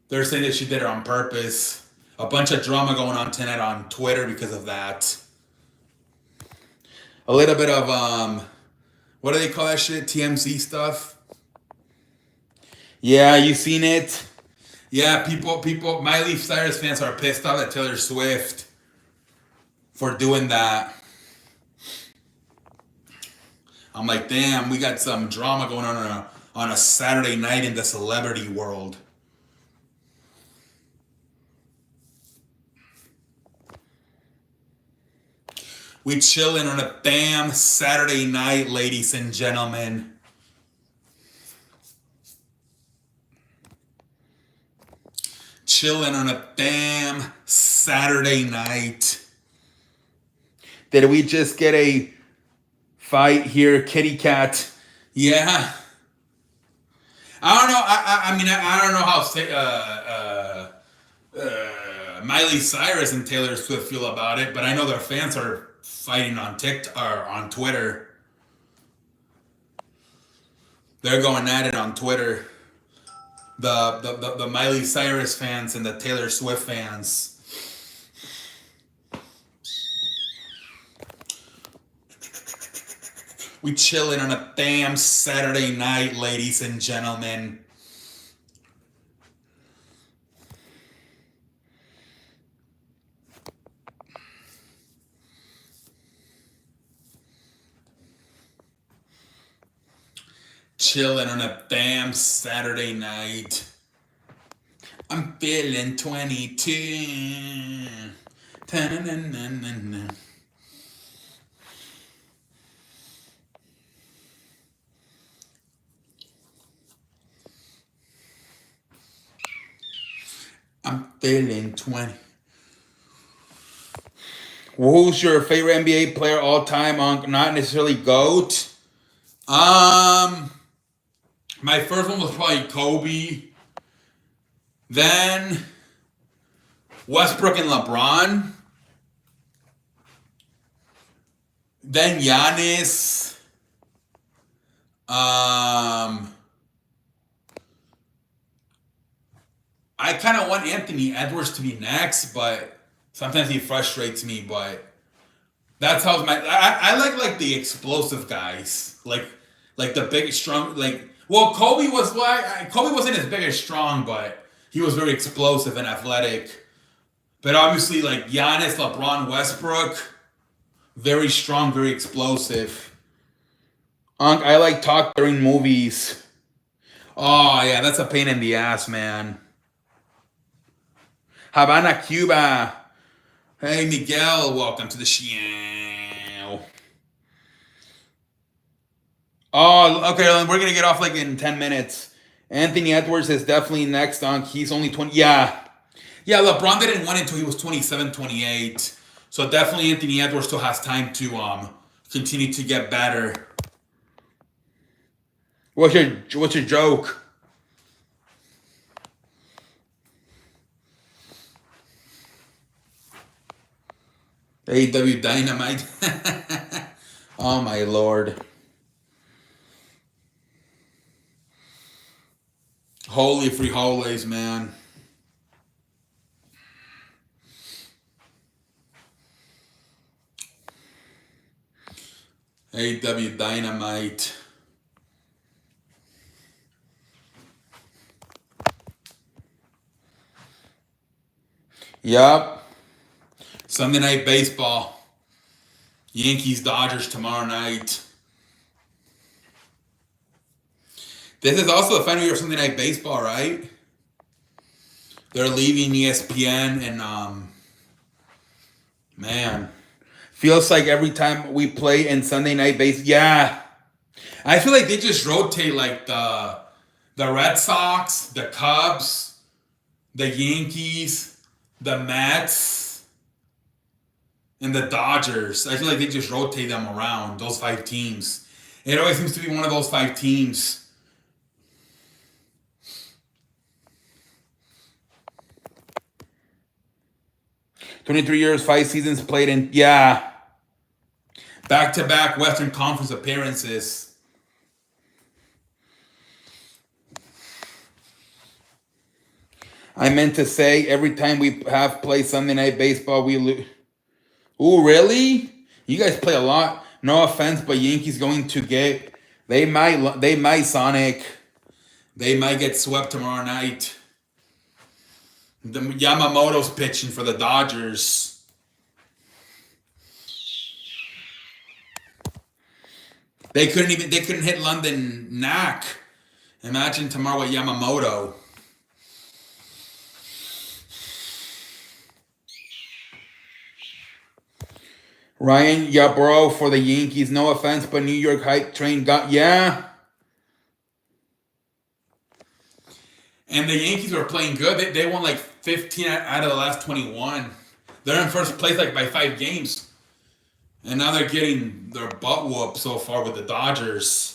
they're saying that she did it on purpose. A bunch of drama going on tonight on Twitter because of that. A little bit of what do they call that shit? TMZ stuff. Yeah, you seen it? Yeah, people. Miley Cyrus fans are pissed off at Taylor Swift for doing that. I'm like, damn, we got some drama going on a Saturday night in the celebrity world. We chilling on a damn Saturday night, ladies and gentlemen. Chilling on a damn Saturday night. Did we just get a fight here, kitty cat? Yeah. I don't know. I mean, I don't know how Miley Cyrus and Taylor Swift feel about it, but I know their fans are fighting on TikTok or on Twitter. They're going at it on Twitter. The Miley Cyrus fans and the Taylor Swift fans. We chilling on a damn Saturday night, ladies and gentlemen. Chilling on a damn Saturday night. I'm feeling 22. Ta-na-na-na-na-na. I'm feeling 20. Who's your favorite NBA player all time? On not necessarily GOAT. My first one was probably Kobe. Then Westbrook and LeBron. Then Giannis. I kind of want Anthony Edwards to be next, but sometimes he frustrates me. But that's how I like the explosive guys, like the big strong Kobe wasn't as big as strong, but he was very explosive and athletic. But obviously, like Giannis, LeBron, Westbrook, very strong, very explosive. I like talk during movies. Oh yeah, that's a pain in the ass, man. Havana, Cuba. Hey Miguel, welcome to the show. Oh, okay, we're gonna get off like in 10 minutes. Anthony Edwards is definitely next on. He's only 20. Yeah. Yeah, LeBron didn't win until he was 27, 28. So definitely Anthony Edwards still has time to continue to get better. What's your joke? AEW Dynamite. Oh my lord. Holy free holidays, man. AEW Dynamite. Yup. Sunday Night Baseball. Yankees Dodgers tomorrow night. This is also the final year of Sunday Night Baseball, right? They're leaving ESPN and man, feels like every time we play in Sunday Night Baseball, yeah. I feel like they just rotate like the Red Sox, the Cubs, the Yankees, the Mets, and the Dodgers. I feel like they just rotate them around, those 5 teams. It always seems to be one of those 5 teams. "23 years, 5 seasons played in." Yeah. Back-to-back Western Conference appearances. I meant to say every time we have played Sunday Night Baseball, we lose. Ooh, really? You guys play a lot. No offense, but Yankees going to get. They might Sonic. They might get swept tomorrow night. The Yamamoto's pitching for the Dodgers. They couldn't hit London Knack. Imagine tomorrow with Yamamoto. Ryan Yarbrough for the Yankees. No offense, but New York hype train got, yeah. And the Yankees were playing good. They won like 15 out of the last 21. They're in first place like by 5 games. And now they're getting their butt whooped so far with the Dodgers.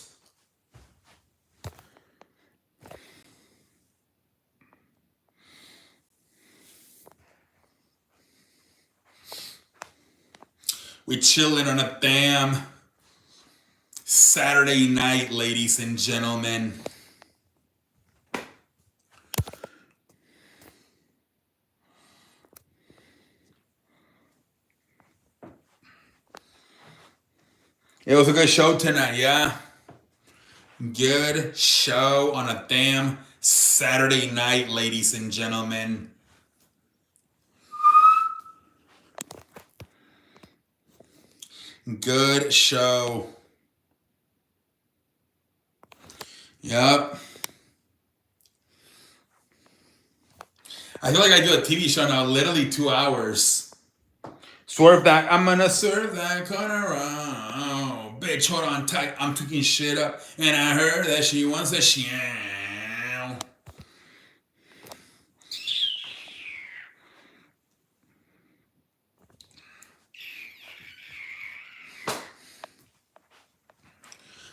We chilling on a damn Saturday night, ladies and gentlemen. It was a good show tonight, yeah? Good show on a damn Saturday night, ladies and gentlemen. Good show. Yep. I feel like I do a TV show now, literally 2 hours. Swerve that. I'm gonna serve that corner around. Bitch, hold on tight. I'm tweaking shit up. And I heard that she wants a show.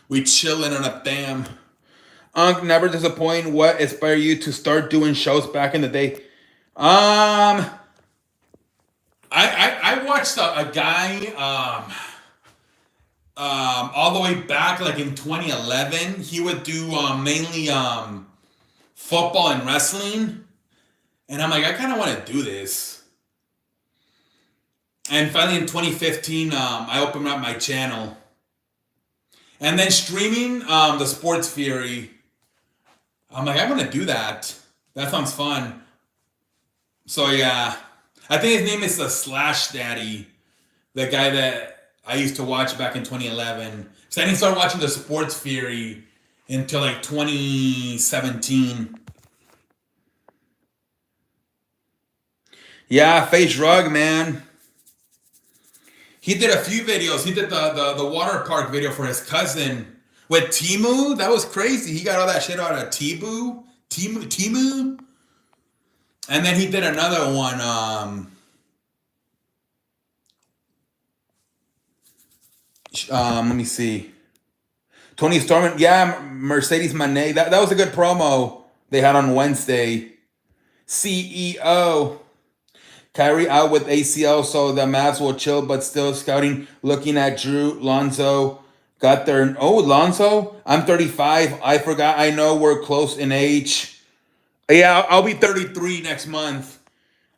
We chilling on a damn. Never disappoint. What inspired you to start doing shows back in the day? I watched a guy all the way back like in 2011. He would do mainly football and wrestling, and I'm like, I kind of want to do this. And finally in 2015, I opened up my channel, and then streaming the Sports Fury. I'm like, I want to do that. That sounds fun. So yeah. I think his name is the Slash Daddy, the guy that I used to watch back in 2011. So I didn't start watching the Sports Fury until like 2017. Yeah, Face Rug, man. He did a few videos. He did the water park video for his cousin with Timu. That was crazy. He got all that shit out of Timu. And then he did another one. Let me see. Tony Storm, yeah, Mercedes Moné. That was a good promo they had on Wednesday. CEO. Kyrie out with ACL, so the Mavs will chill, but still scouting. Looking at Drew Lonzo. Got their Lonzo. I'm 35. I forgot. I know we're close in age. Yeah, I'll be 33 next month.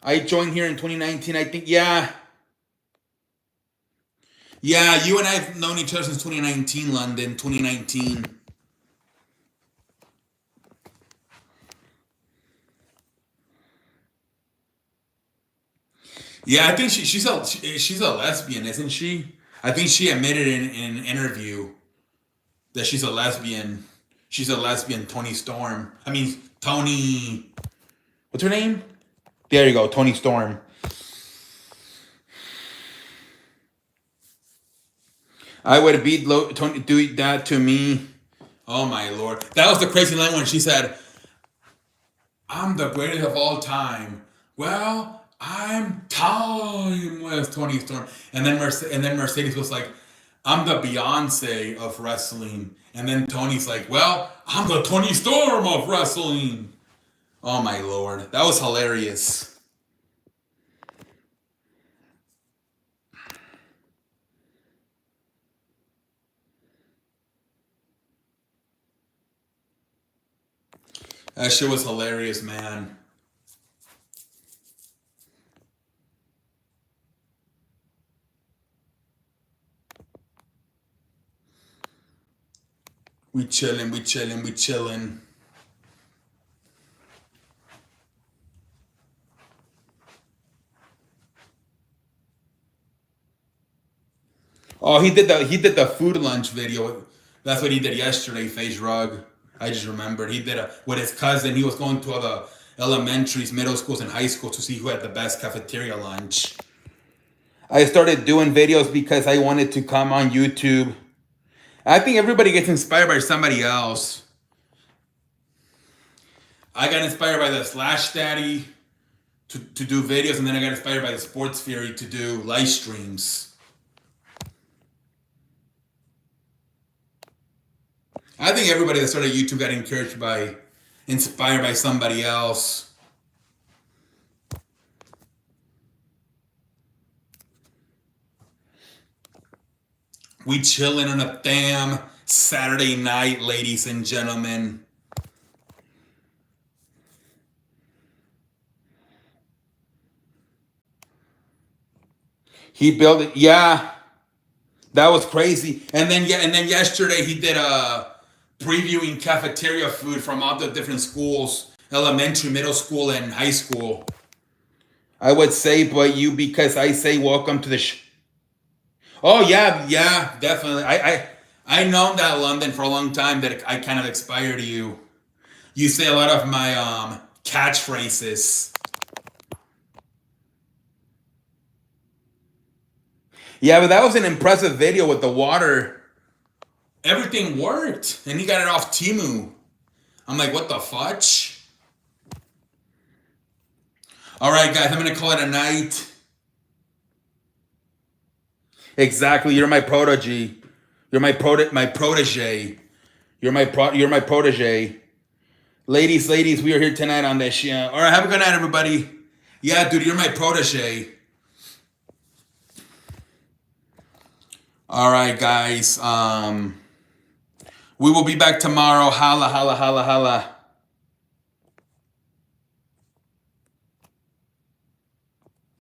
I joined here in 2019. I think. Yeah. Yeah, you and I have known each other since 2019, London. 2019. Yeah, I think she's a lesbian, isn't she? I think she admitted in an interview that she's a lesbian. She's a lesbian, Tony Storm. I mean, Tony. What's her name? There you go, Tony Storm. I would beat Tony do that to me. Oh my lord, that was the crazy line when she said, "I'm the greatest of all time." Well, I'm timeless, Tony Storm. And then Mercedes was like, "I'm the Beyonce of wrestling." And then Tony's like, "Well, I'm the Tony Storm of wrestling." Oh my lord, that was hilarious. That shit was hilarious, man. We chilling, we chilling, we chilling. Oh, he did the food lunch video. That's what he did yesterday, Face Rug. I just remembered. He did a with his cousin. He was going to all the elementaries, middle schools, and high schools to see who had the best cafeteria lunch. I started doing videos because I wanted to come on YouTube. I think everybody gets inspired by somebody else. I got inspired by the Slash Daddy to do videos, and then I got inspired by the Sports Fury to do live streams. I think everybody that started YouTube got inspired by somebody else. We chilling on a damn Saturday night, ladies and gentlemen. He built it. Yeah, that was crazy. And then yesterday he did a previewing cafeteria food from all the different schools, elementary, middle school, and high school. I would say, but you, because I say welcome to the Oh yeah, definitely. I known that London for a long time that I kind of aspire to you. You say a lot of my catchphrases. Yeah, but that was an impressive video with the water. Everything worked, and he got it off Timu. I'm like, what the fudge? All right, guys, I'm gonna call it a night. Exactly, you're my protege. You're my protege. You're my protege. Ladies, we are here tonight on this shit. All right, have a good night, everybody. Yeah, dude, you're my protege. All right, guys. We will be back tomorrow. Holla, holla, holla, holla.